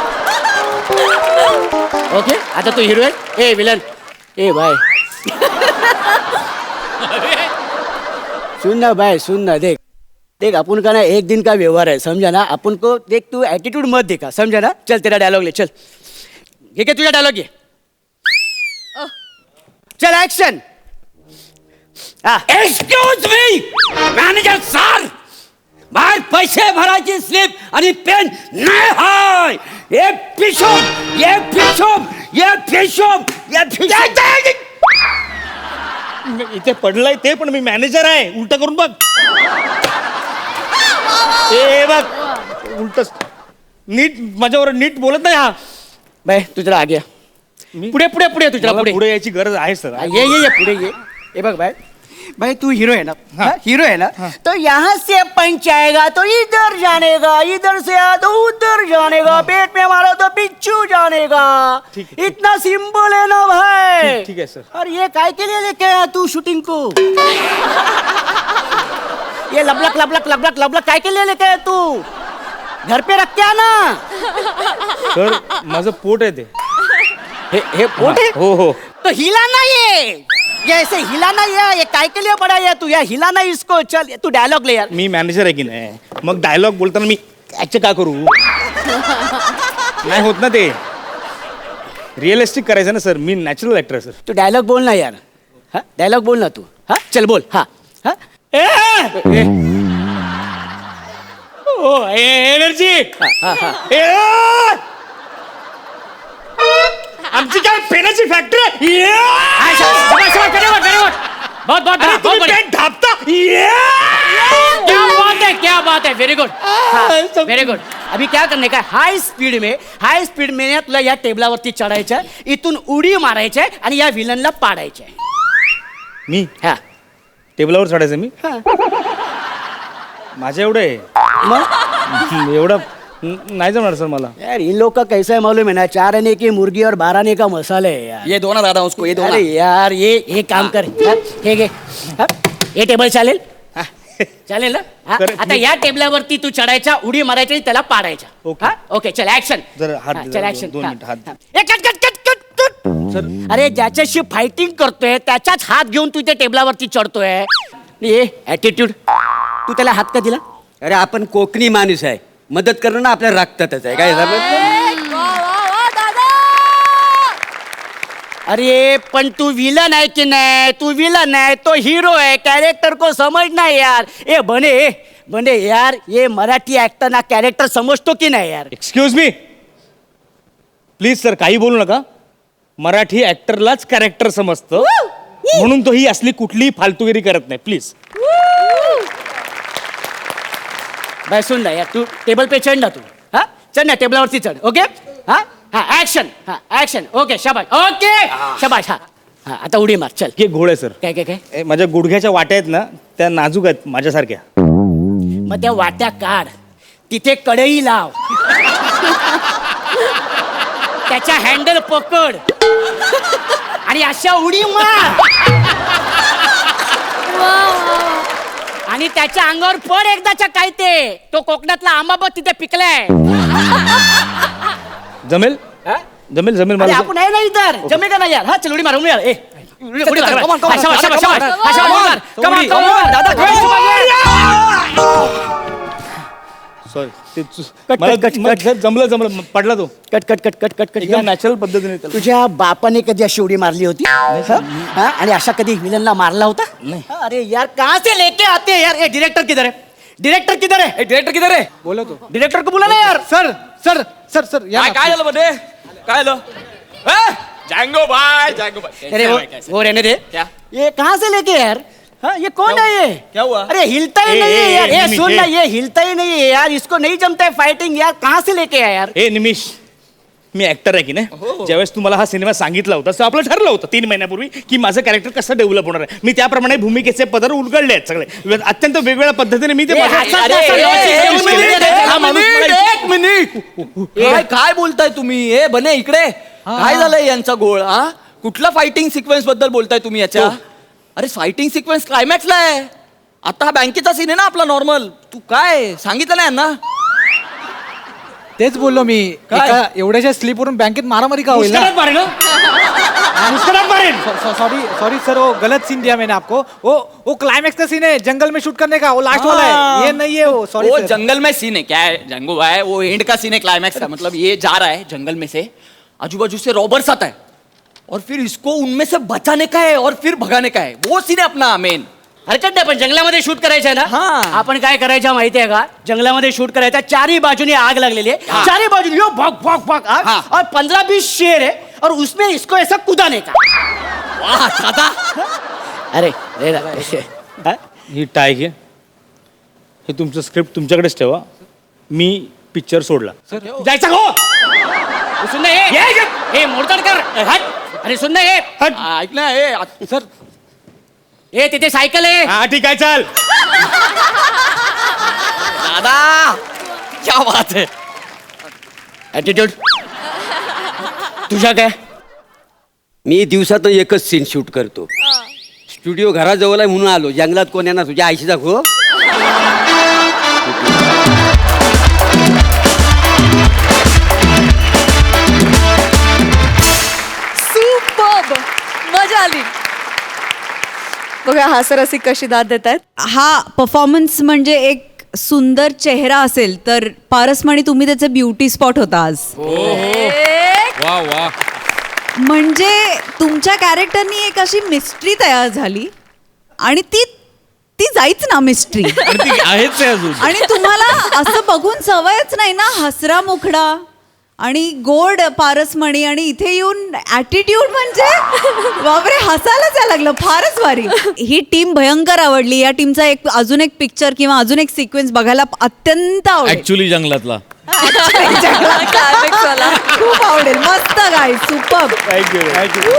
ओके आता तू हिरोईन, ए विलन, ए भाई सुन ना भाई, सुन ना, देख देख अपन का ना एक दिन का व्यवहार है, समझा ना. अपन को देख, तू एटीट्यूड मत दिखा, समझा ना. चल तेरा डायलॉग ले, चल. ठीक है तुझा डायलॉग ये. चल action. Excuse me manager sir, बाहेर पैसे भरायची स्लिप आणि पेन नाही हाय. ये पिशोम ये पिशोम ये पिशोम ये पिशोम. इथे पडलंय ते पण मी मॅनेजर आहे. उलट करून बघ. ए बघ उलट, नीट माझ्यावर नीट बोलत नाही हा. भाई तुझा आ गया. पुढे पुढे पुढे तुझ्या मला पुढे पुढे यायची गरज आहे सर. ये पुढे ये. हे बघ भाई, भाई तू हीरो है ना, हीरो है ना, तो यहाँ से पंच आएगा तो इधर जानेगा, इधर से आ तो उधर जानेगा, पेट में मारा तो पिच्चू जानेगा। इतना सिंपल है ना भाई। ठीक है सर। और ये काय के लिए लेके आया तू शूटिंग को? ये लबलक लबलक लबलक लबलक काय के लिए लेके आया तू? घर पे रख के आना। सर माझं पोट आहे ते। हे पोट है? हो हो। तो हिलाना ये ऐसे हिलाना ये काय के लिए बड़ा है तू? या हिलाना इसको, चल तू डायलॉग ले यार। मी मॅनेजर आहे की नाही, मग डायलॉग बोलताना मी ऍक्ट का करू? नाही होत ना ते, रिअलिस्टिक करायचं ना सर, मी नॅचरल ऍक्टर सर। तू डायलॉग बोल ना यार, हा डायलॉग बोल ना तू, हा चल बोल, हा हा एनर्जी आमची काय पेनाची फॅक्टरी बहुत बहुत बहुत बढ़िया। ढापता क्या बात है, वेरी गुड वेरी गुड। अभी क्या करने का है, हाई स्पीड में ना तुला या टेबलावरती चढायचं, इथून उडी मारायचं आणि या विलनला पाडायचं। मी हा टेबलावर चढायचं मी? माझ्या एवढं एवढं नाही जमणार सर मला। यार इन लोग का कैसा है मालूम है ना, 4 आने की मुर्गी और 12 आने का मसाला है यार। ये दो ना दादा उसको, ये दो ना। अरे यार ये काम कर, हे घे, हा? हे टेबल चालेल? चालेल ना? हा? तर आता या टेबलावरती तू चढायचा, उडी मारायची आणि त्याला पाडायचा। ओके. हा? ओके चल ऍक्शन। जरा हात दे, चल जरा ऍक्शन। 2 मिनिट हात दे. Cut cut cut cut cut. अरे ज्याच्याशी फायटिंग करतोय त्याचाच हात घेऊन तू त्या टेबलावरती चढतोय, ये ऍटिट्यूड। तू त्याला हात का दिला? अरे आपण कोकणी माणूस आहे, मदत करणं ना आपल्या रक्तातच आहे, काय अरे पण तू विलन आहे की नाही? तू विलन आहे, तो हीरो आहे, कैरेक्टर को समझना यार। ए बने यार, ये मराठी एक्टर ना कैरेक्टर समझतो की नाही यार? एक्सक्यूज मी प्लीज सर, काही बोलू नका। मराठी ऍक्टरलाच कॅरेक्टर समजतं, म्हणून तो ही असली कुठलीही फालतूगिरी करत नाही, प्लीज। भाई सुन ना यार, तू टेबल पे चढ़ ना तू, हाँ चढ़ ना टेबलावरती चढ़, ओके? हाँ हाँ एक्शन, हाँ एक्शन, ओके शाबाश, ओके शाबाश, हाँ हाँ आता उडी मार, चल। हे घोड आहे सर। काय काय काय? ए, माझ्या गुडघ्याच्या वाट्या आहेत ना, त्या नाजूक आहेत माझ्यासारख्या। मग त्या वाट्या काढ, तिथे कढई लाव, त्याच्या हँडल पकड आणि अशा उडी मार आणि त्याच्या अंगावर पड एकदाच्या काय ते, तो कोकणातला आंबा बघ तिथे पिकलाय। जमेल जमेल जमेल अरे मला। आपण आहे ना इधर, जमेगा ना यार? हा चल उडी मार, उडी मार, ए उडी मार, come on, come on, शाबाश, शाबाश, come on, शाबाश, शाबाश, उडी मार, come on, come on, दादा, सॉरी ते कट, कट, कट. जमलं पडला तो cut cut cut cut cut cut एकदम नॅचरल पद्धतीने त्याला। तुझ्या बापाने कधी अशी उडी मारली होती? हा? आणि अशा कधी विलनला मारला होता? हा, अरे यार कहाँ से लेके आते हैं यार? ए डायरेक्टर किधर है? डायरेक्टर किधर है? डायरेक्टर किधर आहे? बोलो तो डायरेक्टर को बोला ना यार। सर सर सर सर या काय काय झालं मध्ये? काय झालं? जँगो भाई अरे वो रहने दे। क्या? ये कहाँ से लेके यार? हाँ ये कौन है ये? क्या हुआ? अरे हिलता ही ए, नहीं है ए, यार। ए, ये निमिष, सुन ए. ना, ये हिलता ही नहीं है यार, इसको नहीं जमता है फाइटिंग यार। कहाँ से लेके आया यार? ए निमिष, मी ऍक्टर आहे की नाही, ज्यावेळेस तुम्हाला हा सिनेमा सांगितला होता तर आपलं ठरलं होतं 3 महिन्यापूर्वी की माझं कॅरेक्टर कसं डेव्हलप होणार आहे। मी त्याप्रमाणे भूमिकेचे पदर उलगडले आहेत सगळे, अत्यंत वेगवेगळ्या पद्धतीने मी ते माझं- असं- अरे, असं ए, logic ए, use एक केलं. मिनिट, हा माणूस मला- एक मिनिट काय काय बोलताय तुम्ही? ए बने इकडे, काय झालंय यांचा गोळ? हा कुठला फायटिंग सिक्वेन्स बद्दल बोलताय तुम्ही याच्या? अरे फायटिंग सिक्वेन्स क्लायमॅक्सला आहे, आता हा बँकेचा सीन आहे ना आपला नॉर्मल। तू काय सांगितलं नाही यांना? तेच बोललो मी, काय? एका एवढ्याच्या स्लीपवरून बँकेत मारामारी का होईल ना? मुस्करात मारेन, हं? मुस्करात मारेन। सॉरी सॉरी सर, वो गलत सीन दिया मैंने आपको। वो क्लाइमैक्स का सीन है जंगल में शूट करने का, वो लास्ट वाला है, ये नहीं है वो। सॉरी वो सर। जंगल में सीन है, क्या है जंगो भाई, वो एंड का सीन है क्लाइमैक्स का। मतलब ये जा रहा है जंगल में से, आजू बाजू से रॉबर्स आता है और फिर इसको उनमें से बचाने का है और फिर भगाने का है, वो सीन है अपना मेन। हरकत नाही, पण जंगलामध्ये शूट करायचं आहे ना? हाँ. आपण काय करायचं माहिती आहे का? जंगलामध्ये शूट करायचं, चारी बाजूने आग लागलेली है, हाँ. चारी बाजू यो भग भग भग आग, हाँ. और 15-20 शेर है और उसमें इसको ऐसा कुदाने का। वाह दादा, अरे रे रे, हाँ? ही टाय घे, हे तुमचं स्क्रिप्ट तुमच्याकडेच ठेवा, मी पिक्चर सोडला। जायचा हो, सुन ना ये मोडतोड कर, हट। अरे सुन ना ये, ऐक ना, ए सर ए तिथे सायकल आहे. हा ठीक आहे चाल. दादा क्या बात आहे. ॲटिट्यूड तुझ्या काय. मी दिवसातून एकच सीन शूट करतो. स्टुडिओ घराजवळ आहे म्हणून आलो. जंगलात कोण येणार तुझ्या आईशीचा हो. सुपर्ब, मजा आली. बघा हास्यरसिक कशी दाद देत आहेत. हा परफॉर्मन्स म्हणजे एक सुंदर चेहरा असेल तर पारसमणी तुम्ही त्याचे ब्युटी स्पॉट होता आज. वा वा. म्हणजे तुमच्या कॅरेक्टरनी एक अशी मिस्ट्री तयार झाली आणि ती ती जाईच ना मिस्ट्री. आणि ती आहेच आहे अजून. आणि तुम्हाला असं बघून सवयच नाही ना हसरा मुखडा आणि गोड पारसमणी आणि इथे येऊन ॲटिट्यूड म्हणजे बापरे हसायलाच यायला लागलं. फारच भारी. ही टीम भयंकर आवडली. या टीमचा एक अजून एक पिक्चर किंवा अजून एक सिक्वेन्स बघायला अत्यंत आवडेल. ऍक्च्युली जंगलातला Climax वाला. खूप आवडेल. मस्त गाय सुपर. थँक्यू.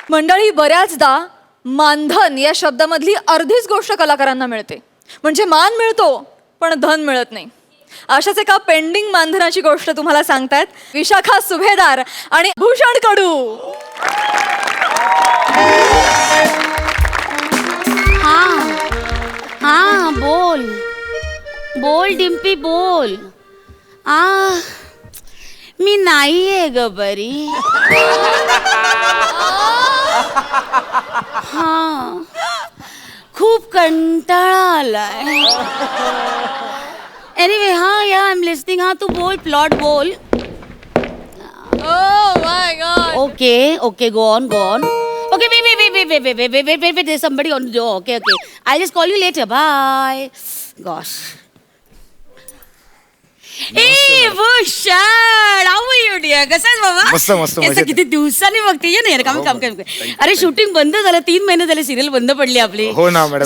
मंडळी बऱ्याचदा मानधन या शब्दामधली अर्धीच गोष्ट कलाकारांना मिळते. म्हणजे मान मिळतो पण धन मिळत नाही. अशाच एका पेंडिंग मानधनाची गोष्ट तुम्हाला सांगतायत विशाखा सुभेदार आणि भूषण कडू. हा बोल बोल डिम्पी बोल. मी नाहीये ग बरी. हा खूप कंटाळा आलाय. एनिवे हा या आय एम लिस्निंग. हा तू बोल प्लॉट बोल. Oh my God. Okay, go on. Okay, wait, there's somebody on the door. Okay. I'll just call you later. Bye. Gosh. Hey, Bhushan, how are you dear? कसा आहेस बाबा? मस्त, याचं मजेत. किती दिवसांनी बघते. ये ना यार, काम. अरे शूटिंग बंद झालं. 3 महिने झाले सिरियल बंद पडली आपली. हो ना, मॅडम.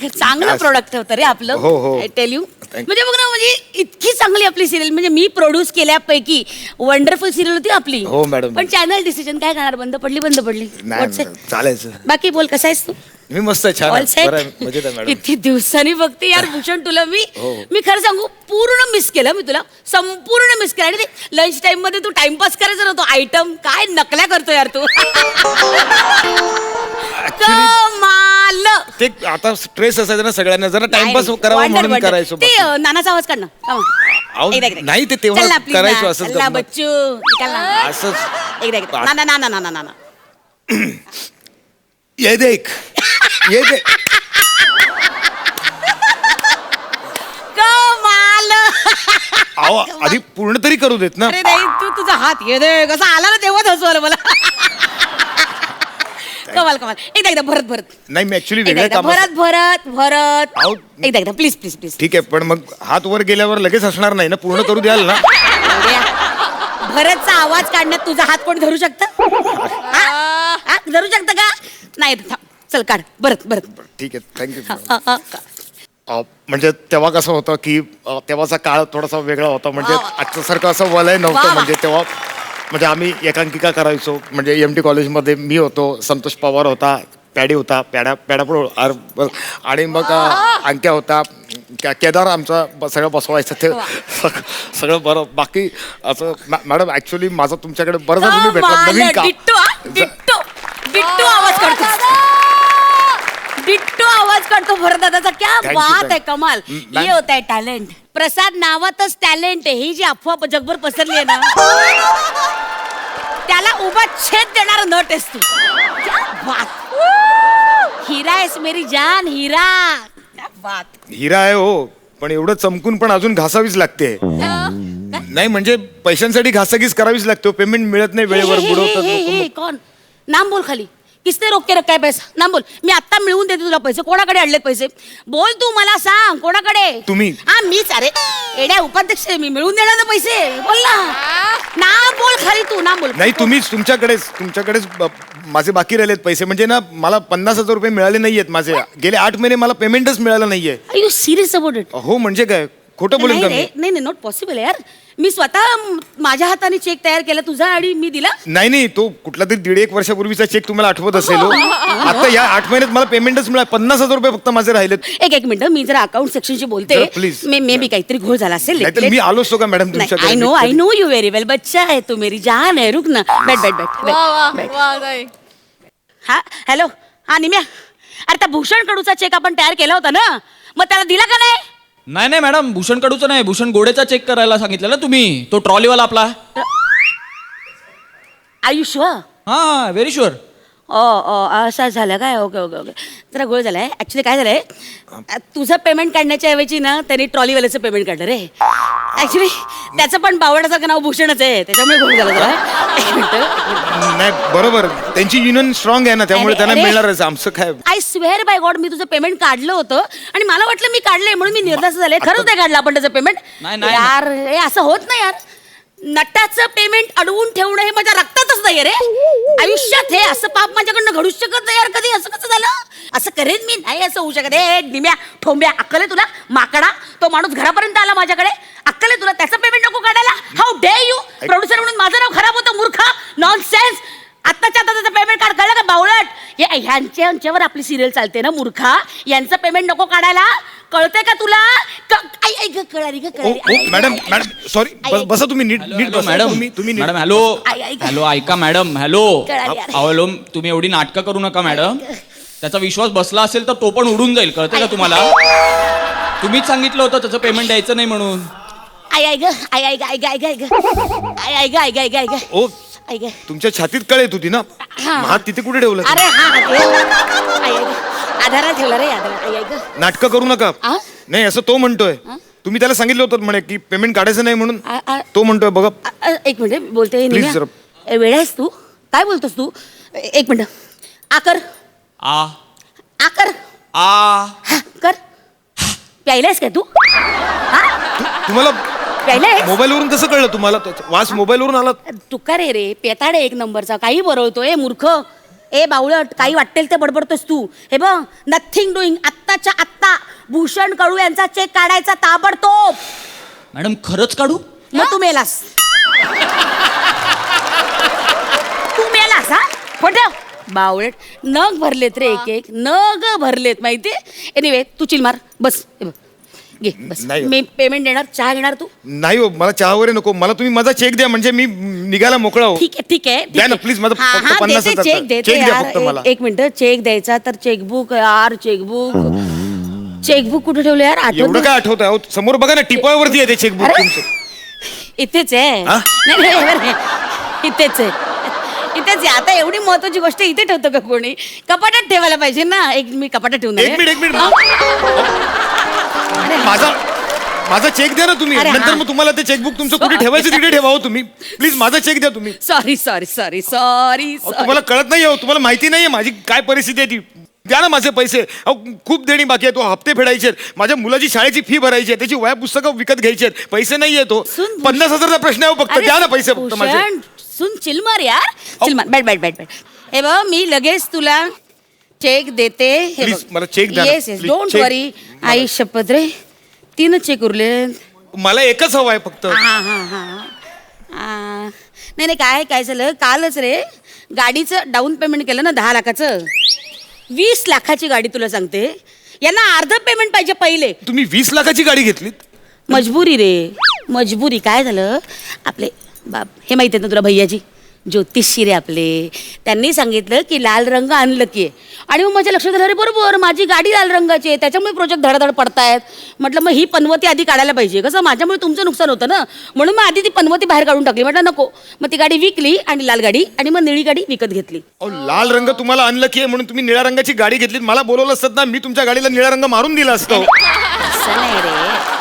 चांगलं प्रोडक्ट होतं रे आपलं. हो. I tell you. म्हणजे बघ ना, म्हणजे इतकी चांगली आपली सिरियल म्हणजे मी प्रोड्यूस केल्यापैकी वंडरफुल सिरियल होती आपली. हो, मॅडम. पण चॅनल डिसिजन काय करणार, बंद पडली. What's it? चालायचं. बाकी बोल कसा आहेस तू. मी मस्त छान All आहे. set? बरं आहे, मजेत आहे मॅडम. किती दिवसांनी बघते यार भूषण तुला मी. मी खरं सांगू पूर्ण मिस केलं मी तुला. संपूर्ण मिस केलं. आणि ते लंच टाइम मध्ये तू टाइमपास करायचा ना तो आयटम काय नकल्या करतो यार तू. कमाल. ते आता स्ट्रेस असायचा ना सगळ्यांना जरा टाइमपास करावा म्हणून मी करायचो. ते नानाचा आवाज काढ ना. अहो, नाही ते तेव्हा करायचो असंच गंमत. बच्चू निकाल ना. असंच एकदा नाना ये देख. कमाल. अहो आधी पूर्ण तरी करू देत ना. अरे नाही तू तुझा हात ये दे कसा आला ना तेव्हाच हसू आलं मला. कमाल एकदा भरत नाही मी ऍक्च्युली वेगळ्या कामात. भरत अहो. एकदा प्लीज ठीक आहे पण मग हात वर गेल्यावर लगेच असणार नाही ना. पूर्ण करू द्याल ना. भरतचा आवाज काढण्यात तुझा हात कोण धरू शकतं. धरू शकतं का नाही. चल काढ भरत. ठीक आहे थँक्यू. म्हणजे तेव्हा कसं होतं की तेव्हाचा काळ थोडासा वेगळा होता. म्हणजे आजच्या सारखं असं वलय नव्हतं. म्हणजे तेव्हा म्हणजे आम्ही एकांकिका करायचो. म्हणजे MT कॉलेजमध्ये मी होतो, संतोष पवार होता, पॅडी होता, पॅडा आणि मग अंक्या होता, केदार आमचा सगळं बसवायचं. ते सगळं बरं. बाकी असं मॅडम ऍक्च्युली माझं तुमच्याकडे बरं झालं तुम्ही भेटला. नवीन काम. बिट्टू आवाज काढतो. बिट्टू आवाज काढतो भरत दादाचा. क्या बात आहे. कमाल. हे होत आहे टॅलेंट. प्रसाद नावातच टॅलेंट आहे. ही जी अफवा जगभर पसरली आहे ना त्याला उभा छेद देणार नट आहेस तू. क्या बात. हिरा आहेस मेरी जान. हिरा. क्या बात. हिरा आहे हो पण एवढं चमकून पण अजून घासावीच लागते. नाही म्हणजे पैशांसाठी घासाघीस करावीच लागतो. पेमेंट मिळत नाही वेळेवर. बुडवतात लोक. कौन नाम बोल खाली. किसने रोक के रखा है पैसा. नाम बोल. मी आता मिळवून देते तुला पैसे. कोणाकडे आणलेत पैसे बोल. तू मला सांग कोणाकडे. तुम्ही. हा मीच. अरे एड्या उपाध्यक्ष मी मिळवून देणार ना पैसे. बोल ना. नाम बोल खाली तू. नाम बोल. नाही तुम्हीच. तुमच्याकडेच माझे बाकी राहिलेत पैसे. म्हणजे ना मला 50,000 रुपये मिळाले नाहीयेत माझे. गेले 8 महिने मला पेमेंटच मिळालं नाहीये. Are you serious about it. हो म्हणजे काय खोटं बोलेन का नाही मी? रे, नाही नॉट पॉसिबल यार. मी स्वतः माझ्या हाताने चेक तयार केला तुझा आणि मी दिला. नाही तो कुठला तरी 1.5 वर्षापूर्वीचा चेक तुम्हाला आठवत असेल हो. आता या 8 महिन्यात मला पेमेंटच मिळालं. 50,000 रुपये फक्त माझे राहिलेत. एक मिनिट, मी जरा अकाउंट सेक्शनशी बोलते. जरा please. मे बी काहीतरी घोळ झाला असेल. नाहीतर मी आलो असतो का मॅडम तुमच्याकडे? आई नो यू व्हेरी वेल. बच्चा है तू, मेरी जान है. रुक ना, बैठ. हा हॅलो, हा निम्या. अरे त्या भूषण कडूचा चेक आपण तयार केला होता ना, मग त्याला दिला का नाही? नाही मॅडम, भूषण कडूचा नाही, भूषण गोडेचा चेक करायला सांगितलं ना तुम्ही. तो ट्रॉलीवाला आपला. आयुष्य हा व्हेरी शुअर. असं झालं काय? Okay okay okay. जरा गोळ झालाय. ऍक्च्युली काय झालंय, तुझं पेमेंट काढण्याच्या ऐवजी ना त्यांनी ट्रॉलीवाल्याचं पेमेंट काढलं रे. ऍक्च्युली त्याचं पण बावडासारखं नाव भूषणच आहे, त्याच्यामुळे गोळ झाला जरा. एक मिनिट. नाही बरोबर, त्यांची युनियन स्ट्रॉंग आहे ना, त्यामुळे त्यांना मिळणारच. आमचं काय? आय स्वेअर बाय गॉड, मी तुझं पेमेंट काढलं होतं आणि मला वाटलं मी काढलंय म्हणून मी निर्धास्त झाले. खरंच नाही काढलं आपण त्याचं पेमेंट? नाही. यार हे असं होत नाही यार. नटाचं पेमेंट अडवून ठेवणं हे माझ्या रक्तातच नाही रे. आयुष्यात हे असं पाप माझ्याकडनं घडूच शकत नाही यार. कधी असं कसं झालं? असं करेन मी? नाही असं होऊ शकत. हे निम्या ठोंब्या, अक्कल आहे तुला? माकडा, तो माणूस घरापर्यंत आला माझ्याकडे. अक्कल आहे तुला? त्याचं पेमेंट नको काढायला? How day you? प्रोड्युसर म्हणून माझं नाव खराब होतं, मूर्खा, नॉनसेन्स. आत्ताच्या आता त्याचं पेमेंट काढ, कळलं का बावळट? हे ह्यांच्यावर आपली सिरियल चालते ना, मूर्खा. यांचं पेमेंट नको काढायला, कळतंय का तुला? कळाली ग कळाली. मॅडम सॉरी, बसा तुम्ही नीट बसा. मॅडम तुम्ही नीट मॅडम हॅलो हॅलो ऐका मॅडम. हॅलो कळाली यार. हॅलो, तुम्ही एवढी नाटकं करू नका मॅडम. त्याचा विश्वास बसला असेल तर तो पण उडून जाईल, कळतंय का तुम्हाला? तुम्हीच सांगितलं होतं त्याचं पेमेंट द्यायचं नाही म्हणून. ओ तुमच्या छातीत कळ येत होती ना, हात तिथे कुठे ठेवलं? अरे हा आधारा ठेवला रे, आधारा. नाटकं करू नका. नाही असं तो म्हणतोय. तुम्ही त्याला सांगितलं होतं म्हणे की पेमेंट काढायचं नाही म्हणून. तो म्हणतोय बघा. एक मिनिट बोलते. Please जरा. वेळ आहेस तू? काय बोलतोस तू? एक मिनिट. आकर आकर कर. प्यायलायस काय तू? तुम्हाला प्यायलायस? मोबाईलवरून कसं कळलं तुम्हाला? वास मोबाईलवरून आला? तुका रे पेताडे एक नंबरचा. काही बरवतोय मूर्ख. ए बावळट, काही वाटेल ते बडबडतोस तू. हे बघ, नथिंग डुईंग. आत्ताच्या आत्ता भूषण कडू यांचा चेक काढायचा ताबडतोब. मॅडम खरंच काढू? मग तू मेलास. तू मेलास हा? खोटं बावळट. नग भरलेत रे, एक नग भरलेत माहितीये. एनिवे तू चिल मार, बस. हे बघ, घे बस. नाही. मी पेमेंट देणार. चहा घेणार तू? नाही हो, मला चहा वगैरे नको. मला तुम्ही माझा चेक द्या, म्हणजे मी निघायला मोकळा हो. ठीक आहे द्या ना प्लीज. माझा फक्त 50,000 चेक देते चेक द्या यार. फक्त मला. एक मिनिट. चेक द्यायचा तर चेकबुक यार. चेकबुक कुठे ठेवलं यार? एवढं काय आठवत आहे? समोर बघा ना, टिपावरती आहे ते चेकबुक अरे. तुमचं. इथेच आहे. हा? नाही इथेच आहे. इथेच आहे. आता एवढी महत्वाची गोष्ट इथे ठेवतो का कोणी? कपाटात ठेवायला पाहिजे ना. मी कपाटात ठेवून एक मिनिट. माझा चेक द्या ना तुम्ही. अरे, नंतर हा. मग तुम्हाला ते चेकबुक तुमचं कुठे ठेवायचं तिथे ठेवा हो तुम्ही. प्लीज माझा चेक द्या तुम्ही. सॉरी. तुम्हाला कळत नाही हो, तुम्हाला माहिती नाहीये माझी काय परिस्थिती आहे ती. द्या ना माझे पैसे. खूप देणी बाकी आहे. तो हप्ते फेडायचे आहेत. माझ्या मुलाची शाळेची फी भरायची आहे. त्याची वया पुस्तकं विकत घ्यायची आहेत. पैसे नाहीये. तो 50,000चा प्रश्न आहे फक्त. द्या ना पैसे फक्त माझे. सुन चिलमार यार. चिलमार. बैठ. हे बघ, मी लगेच तुला चेक देते. Please, मला check द्या ना. Yes Please, don't check. वरी. आई शपथ रे, 3 चेक उरले. मला एकच हवं आहे फक्त. नाही काय झालं, कालच रे गाडीचं डाऊन पेमेंट केलं ना 10 लाखाचं. 20 लाखाची गाडी तुला सांगते. यांना अर्ध पेमेंट पाहिजे पहिले. तुम्ही 20 लाखाची गाडी घेतलीत? मजबुरी रे, मजबुरी. काय झालं, आपले बाप हे माहिती आहे ना तुला, भैयाजी ज्योतिषी रे आपले, त्यांनी सांगितलं की लाल रंग आणलं की. आणि मग माझ्या लक्षात आलं, अरे बरोबर माझी गाडी लाल रंगाची आहे, त्याच्यामुळे प्रोजेक्ट धडाधड पडतायत. म्हटलं मग ही पनवती आधी काढायला पाहिजे. कसं माझ्यामुळे तुमचं नुकसान होतं ना, म्हणून मग आधी ती पनवती बाहेर काढून टाकली. म्हटलं नको. मग ती गाडी विकली आणि लाल गाडी, आणि मग निळी गाडी विकत घेतली. लाल रंग तुम्हाला आणलं की म्हणून तुम्ही निळ्या रंगाची गाडी घेतली. मला बोलवलं असतं ना, मी तुमच्या गाडीला निळा रंग मारून दिला असतो. असं नाही रे.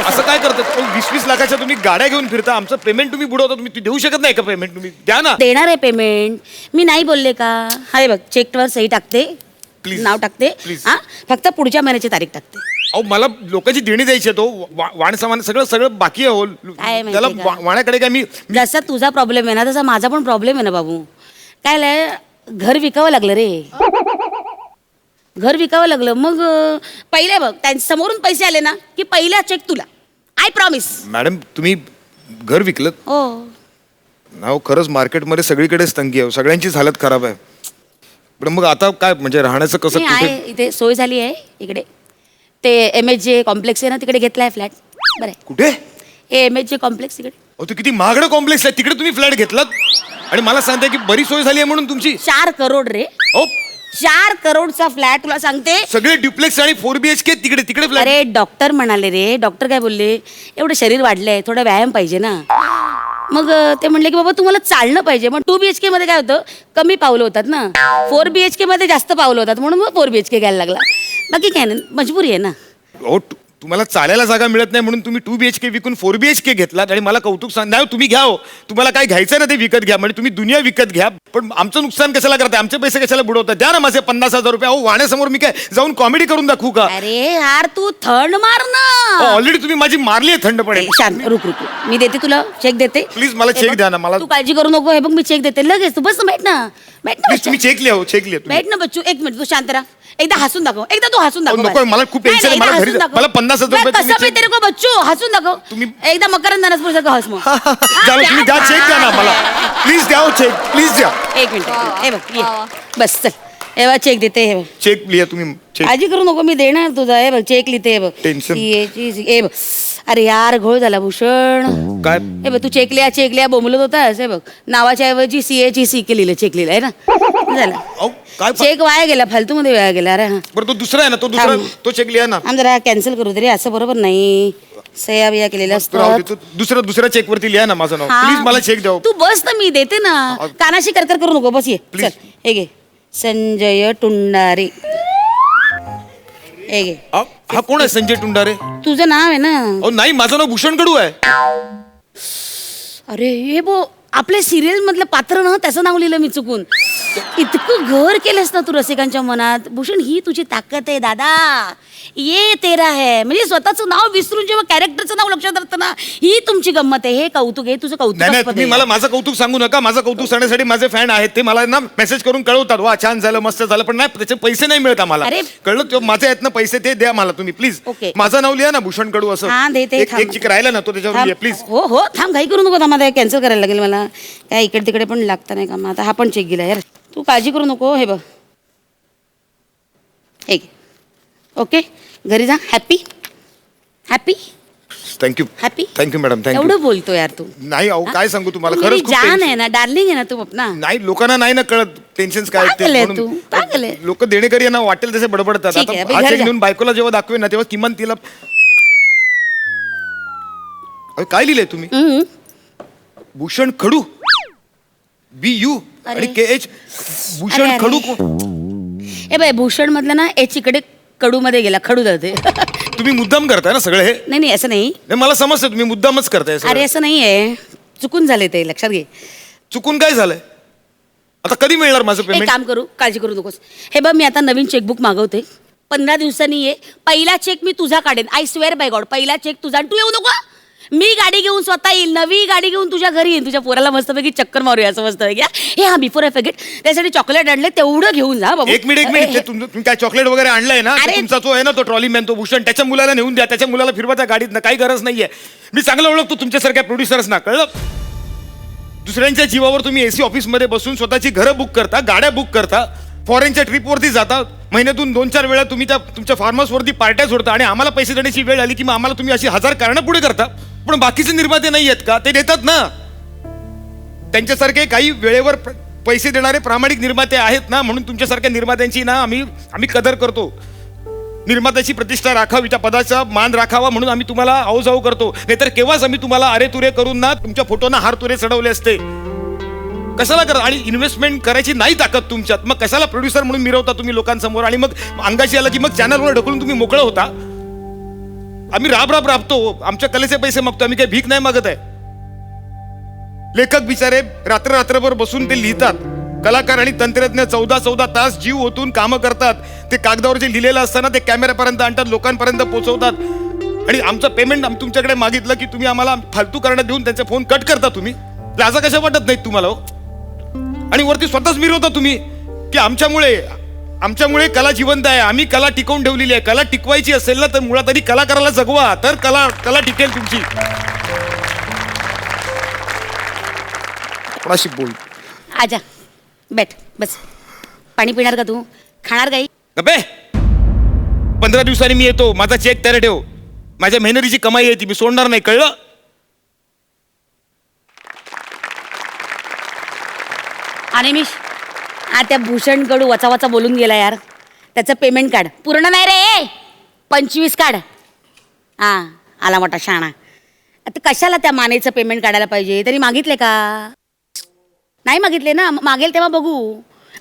असं काय करतात? 20-20 लाखाच्या तुम्ही गाड्या घेऊन फिरता. आमचं पेमेंट तुम्ही बुडवता. तुम्ही देऊ शकत नाही का पेमेंट? तुम्ही द्या ना. देणार आहे पेमेंट. मी नाही बोलले का? हाय बघ, चेकवर सही टाकते, Please. नाव टाकते. Please. हा, फक्त पुढच्या महिन्याची तारीख टाकते. अहो मला लोकांची देणी द्यायची आहे. तो वाण सामान सगळं बाकी आहे हो. काय माहिती त्याला का? वाण्याकडे काय मी जसा तुझा प्रॉब्लेम आहे ना, तसा माझा पण प्रॉब्लेम आहे ना बाबू. काय लय, घर विकावं लागलं रे. घर विकावं लागलं. मग पहिले बघ, त्यांच्या समोरून पैसे आले ना की पहिला चेक तुला. I promise. मॅडम तुम्ही घर विकलं हो. ना खरंच मार्केटमध्ये सगळीकडेच तंगी आहे सगळ्यांचीच हालत खराब आहे पण मग आता काय म्हणजे राहण्याचं कसं नाही आहे कुठे इथे सोय झाली आहे इकडे. ते MHJ कॉम्प्लेक्स आहे ना तिकडे घेतलाय फ्लॅट. बरं आहे. कुठे हे MHJ कॉम्प्लेक्स तिकडे अहो तो किती महागडं कॉम्प्लेक्स आहे तिकडे तुम्ही फ्लॅट घेतलात आणि मला सांगताय की बरी सोय झाली आहे म्हणून तुमची 4 करोड रे. अहो 4 करोडचा फ्लॅट तुला सांगते. सगळे ड्युप्लेक्स आणि 4 BHK तिकडे फ्लॅट अरे डॉक्टर म्हणाले रे. डॉक्टर काय बोलले एवढं शरीर वाढलंय थोडा व्यायाम पाहिजे ना. मग ते म्हणले की बाबा तुम्हाला चालणं पाहिजे. मग 2 BHK मध्ये काय होतं कमी पावलं होतात ना. 4 BHK मध्ये जास्त पावलं होतात म्हणून मग 4 BHK घ्यायला लागला. बाकी काय ना मजबुरी आहे ना. अहो तुम्हाला चालायला जागा मिळत नाही म्हणून तुम्ही 2 BHK विकून 4 BHK घेतलात आणि मला कौतुक सांग नाही तुम्ही घ्या हो तुम्हाला काय घ्यायचं ना ते विकत घ्या म्हणजे तुम्ही दुनिया विकत घ्या पण आमचं नुकसान कशाला करताय आमचे पैसे कशाला बुडवताय द्या ना माझे 50,000 रुपये. अहो वाण्यासमोर मी काय जाऊन कॉमेडी करून दाखवू का अरे यार तू थंड मार ना. ऑलरेडी तुम्ही माझी मारली आहे थंडपणे. शांत रुक मी देते तुला चेक देते. प्लीज मला हे चेक बघ, द्या ना मला तू काळजी करू नको. हे बघ मी चेक देते लगेच. तू बस बैठ ना प्लीज बच्चा. तुम्ही चेक लिहा चेक लिहा तुम्ही. बैठ ना बच्चू. एक मिनिट तू शांत राहा. एकदा हसून दाखव. एकदा तू हसून दाखव. नको, मला खूप नाही, tension आहे. एकदा मला घरी हसून जा- दाखव. मला 50,000 रुपये कसं तुम्ही मी check- तेरे को बच्चू हसून दाखव. तुम्ही- एकदा मकरंद दानसपुरसारखं हस मग. द्या ना, तुम्ही द्या चेक द्या ना मला प्लीज द्या चेक प्लीज द्या एक मिनिट हे बघ ये. बस चल हे बघ चेक देते. हे बघ चेक लिहा तुम्ही चेक काळजी करू नको मी देणार तुझा. हे बघ चेक लिहिते. हे बघ Tension. हे बघ. अरे यार घोळ झाला भूषण. काय हे बघ तू चेक लिहा बोंबलत होतास. हे बघ नावाच्या ऐवजी CA CK लिहिलं चेक लिहिलं आहे ना. झालं अहो काय चेक वाया गेला फालतू मध्ये वाया गेला. अरे हा बरं तो दुसरा आहे ना तो दुसरा थांब. तो चेक लिहा ना आम जरा कॅन्सल करू दे रे. असं बरोबर नाही. सह्या बिया केलेल्या राहू दे, असतात. तो दुसऱ्या चेक वरती लिहा ना माझं नाव हा. प्लीज मला चेक द्या तू बस ना मी देते ना. कानाशी करकर करू नको. बस ये Please. चल हे घे संजय टुंडारे. हे घे हा कोण आहे संजय टुंडारे तुझं नाव आहे ना. अहो नाही माझं नाव भूषण कडू आहे अरे हे बो आपल्या सिरियल मधलं पात्र ना त्याचं नाव लिहिलं मी चुकून. इतकं घर केलंस ना तू रसिकांच्या मनात. भूषण ही तुझी ताकद आहे दादा. ये तेरा है म्हणजे स्वतःचं नाव विसरून जेव्हा कॅरेक्टरचं नाव लक्षात राहतं ना ही तुमची गंमत आहे. हे कौतुक आहे तुझं नाही नाही तुम्ही मला माझं कौतुक सांगू नका माझं कौतुक सांगण्यासाठी माझे फॅन आहेत ते मला ना मेसेज करून कळवतात वा छान झालं मस्त झालं पण नाही त्याचे पैसे नाही मिळत आम्हाला अरे. कळलं तेव्हा माझे आहेत ना पैसे ते द्या मला तुम्ही प्लीज Okay. माझं नाव लिहा ना भूषण कडू असं हा देते एक चिक राहिला ना तो त्याच्यावर लिहा प्लीज हो हो थांब घाई करू नको. थांबा कॅन्सल करायला लागेल मला. काय इकडे तिकडे पण लागतं नाही का. मग आता हा पण चेक गेला यार. तू काळजी करू नको. हे बघ हे घे. ओके घरी जा. Happy happy thank you happy. Thank you madam thank you एवढं बोलतो यार तू. नाही अहो काय सांगू तुम्हाला तू खरंच मेरी खूप जान tension. आहे ना डार्लिंग आहे ना तू ना. नाही लोकांना नाही ना कळत टेन्शन काय आहेत ते. पागल आहे म्हणून तू, पागल आहे. लोक देणेकरी यांना वाटेल तसे बडबडतात ठीक आहे, आता घरी हा चेक जा. घेऊन बायकोला जेव्हा दाखवेन ना तेव्हा किमान तिला अरे, काय लिहिलंय तुम्ही हम्म. भूषण खडू BU आणि अरे. KH भूषण अरे, अरे. खडू ए बाय भूषण मधलं ना एच इकडे कडू मध्ये गेला. खडू जाते. तुम्ही मुद्दाम करताय ना सगळे हे नाही नाही असं नाही. नाही, मला समजतं तुम्ही मुद्दामच करताय सगळं. अरे असं नाहीये. चुकून झाले ते लक्षात घे. चुकून काय झालंय आता कधी मिळणार माझं एक पेमेंट काम करू काळजी करू नकोस. हे बघ मी आता नवीन चेकबुक मागवते. 15 दिवसांनी ये. पहिला चेक मी तुझा काढेन. I swear by God. पहिला चेक तुझा. तू येऊ नको. मी गाडी घेऊन स्वतः येईल. नवी गाडी घेऊन तुझ्या घरी येईन. तुझ्या पोराला मस्तपैकी चक्कर मारूया असं मस्तपैकी. हे हा बिफोर आय फॉरगेट त्यासाठी चॉकलेट आणले तेवढं घेऊन जा बाबू. एक मिनिट ते तुम्ही काय चॉकलेट वगैरे आणलंय ना अरे. ते तुमचा जो आहे ना तो ट्रॉली मॅन तो भूषण त्याच्या मुलाला नेऊन द्या त्याच्या मुलाला फिरवा त्या गाडीत काही गरज नाहीये. मी चांगलं ओळखतो तुमच्यासारख्या प्रोड्युसर्स ना कळलं. दुसऱ्यांच्या जीवावर तुम्ही AC ऑफिसमध्ये बसून स्वतःची घरं बुक करता गाड्या बुक करता फॉरेनच्या ट्रिपवरती जाता महिन्यातून 2-4 वेळा तुम्ही त्या तुमच्या फार्म हाऊसवरती पार्ट्या सोडता आणि आम्हाला पैसे देण्याची वेळ आली की मग आम्हाला तुम्ही अशी 1000 कारणं पुढे करता. पण बाकीचे निर्माते नाही आहेत का ते देतात ना. त्यांच्यासारखे काही वेळेवर पैसे देणारे प्रामाणिक निर्माते आहेत ना म्हणून तुमच्यासारख्या निर्मात्यांची ना आम्ही कदर करतो. निर्मात्याची प्रतिष्ठा राखावी त्या पदाचा मान राखावा म्हणून आम्ही तुम्हाला आऊजाऊ करतो. नाहीतर केव्हाच आम्ही तुम्हाला अरे तुरे करून ना तुमच्या फोटोना हार तुरे चढवले असते. कशाला करा आणि इन्व्हेस्टमेंट करायची नाही ताकद तुमच्यात मग कशाला प्रोड्युसर म्हणून मिरवता तुम्ही लोकांसमोर आणि मग अंगाशी आला की मग चॅनलवर ढकलून तुम्ही मोकळं होता. आम्ही राबतो आमच्या कलेचे पैसे मागतो. आम्ही काही भीक नाही मागत आहे. लेखक बिचारे रात्रभर बसून ते लिहितात. कलाकार आणि तंत्रज्ञ 14 तास जीव ओतून कामं करतात. ते कागदावर जे लिहिलेलं असताना ते कॅमेऱ्यापर्यंत आणतात लोकांपर्यंत पोहोचवतात. आणि आमचं पेमेंट आम्ही तुमच्याकडे मागितलं की तुम्ही आम्हाला फालतू करणं देऊन त्यांचे फोन कट करता. तुम्ही लाजा कशा वाटत नाहीत तुम्हाला. आणि वरती स्वतःच मिरवता तुम्ही की आमच्यामुळे आमच्यामुळे कला जिवंत आहे. आम्ही कला टिकवून ठेवलेली आहे. कला टिकवायची असेल ना तर मुळात आधी कलाकाराला जगवा, तर कला कला टिकेल तुमची. कोणाशी बोल आजा बैठ बस. पाणी पिणार का तू? खाणार काही? गप्पे. 15 दिवसांनी मी येतो. माझा चेक तयार ठेव. माझ्या मेहनतीची कमाई आहे ती मी सोडणार नाही, कळलं? अनिमिष, त्या भूषण कडू वचा वचा बोलून गेला यार. त्याचं पेमेंट काढ. पूर्ण नाही रे, 25 काढ. हा आला मोठा शाणा. आता कशाला त्या मानेचं पेमेंट काढायला पाहिजे? तरी मागितले का? नाही मागितले ना. मागेल तेव्हा बघू.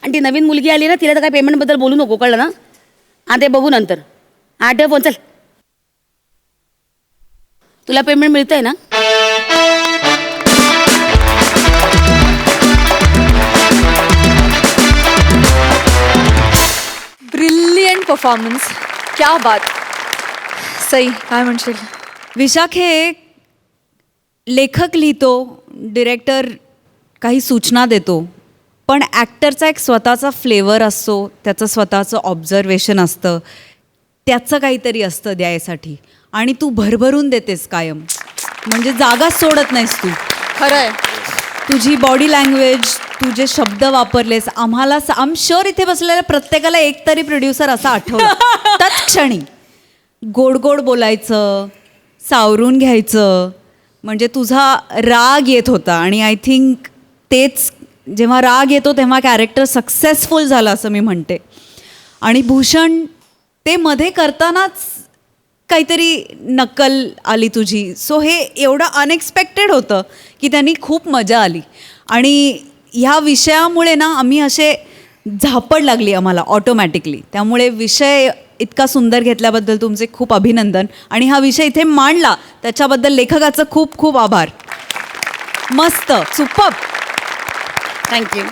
आणि ती नवीन मुलगी आली ना, तिला तर काय पेमेंट बद्दल बोलू नको, कळलं ना? हा ते बघू नंतर. हा ठेव फोन. चल, तुला पेमेंट मिळतंय ना? Brilliant performance. क्या बात. सई, काय म्हणशील? विशाख हे लेखक लिहितो, डिरेक्टर काही सूचना देतो, पण ॲक्टरचा एक स्वतःचा फ्लेवर असतो, त्याचं स्वतःचं ऑब्झर्वेशन असतं, त्याचं काहीतरी असतं द्यायसाठी. आणि तू भरभरून देतेस कायम, म्हणजे जागाच सोडत नाहीस तू. खरंय. तुझी बॉडी लँग्वेज, तू जे शब्द वापरलेस, आम्हाला आम शुअर इथे बसलेल्या प्रत्येकाला एक तरी प्रोड्युसर असा आठवला तत्क्षणी. गोड गोड बोलायचं, सावरून घ्यायचं, म्हणजे तुझा राग येत होता. आणि आय थिंक तेच, जेव्हा राग येतो तेव्हा कॅरेक्टर सक्सेसफुल झालं असं मी म्हणते. आणि भूषण ते मध्ये करतानाच काहीतरी नक्कल आली तुझी. सो हे एवढं अनएक्सपेक्टेड होतं की त्यांनी खूप मजा आली. आणि ह्या विषयामुळे ना आम्ही असे झापड लागली आम्हाला ऑटोमॅटिकली. त्यामुळे विषय इतका सुंदर घेतल्याबद्दल तुमचे खूप अभिनंदन. आणि हा विषय इथे मांडला त्याच्याबद्दल लेखकाचं खूप खूप आभार. मस्त, सुपर. थँक्यू.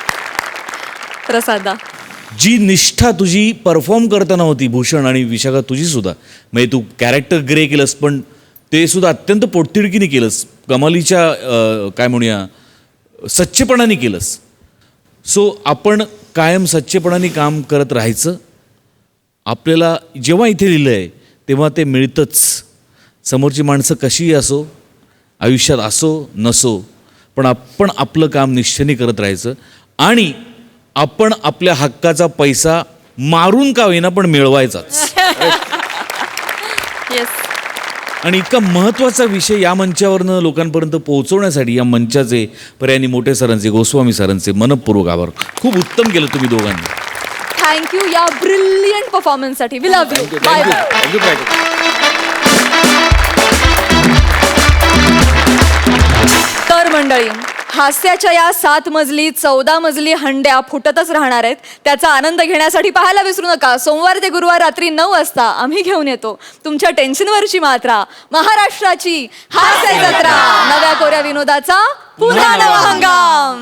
प्रसादा. जी निष्ठा तुझी परफॉर्म करताना होती भूषण आणि विशाखा, तुझी सुद्धा, म्हणजे तू कॅरेक्टर ग्रे केलंस पण ते सुद्धा अत्यंत पोटतिडकीने केलंस, कमालीच्या काय म्हणूया सच्चेपणाने केलंस. सो आपण कायम सच्चेपणाने काम करत राहायचं. आपल्याला जेव्हा इथे लिहिलं आहे तेव्हा ते मिळतंच. समोरची माणसं कशीही असो, आयुष्यात असो नसो, पण आपण आपलं काम निष्ठेने करत राहायचं. आणि आपण आपल्या हक्काचा पैसा मारून का होईना पण मिळवायचाच. येस. आणि इतका महत्त्वाचा विषय या मंचावरनं लोकांपर्यंत पोहोचवण्यासाठी या मंचाचे पर्यायी मोठे सरांचे, गोस्वामी सरांचे मनपूर्वक आभार. खूप उत्तम केलं तुम्ही दोघांनी. थँक्यू या ब्रिलियंट परफॉर्मन्ससाठी. We love you. Bye bye. तर मंडळी, हास्याच्या या 7 मजली 14 मजली हंड्या फुटतच राहणार आहेत. त्याचा आनंद घेण्यासाठी पाहायला विसरू नका. सोमवार ते गुरुवार रात्री 9 वाजता आम्ही घेऊन येतो तुमच्या टेन्शनवरची मात्रा, महाराष्ट्राची हास्य जत्रा. नव्या कोऱ्या विनोदाचा पुन्हा नवा हंगाम.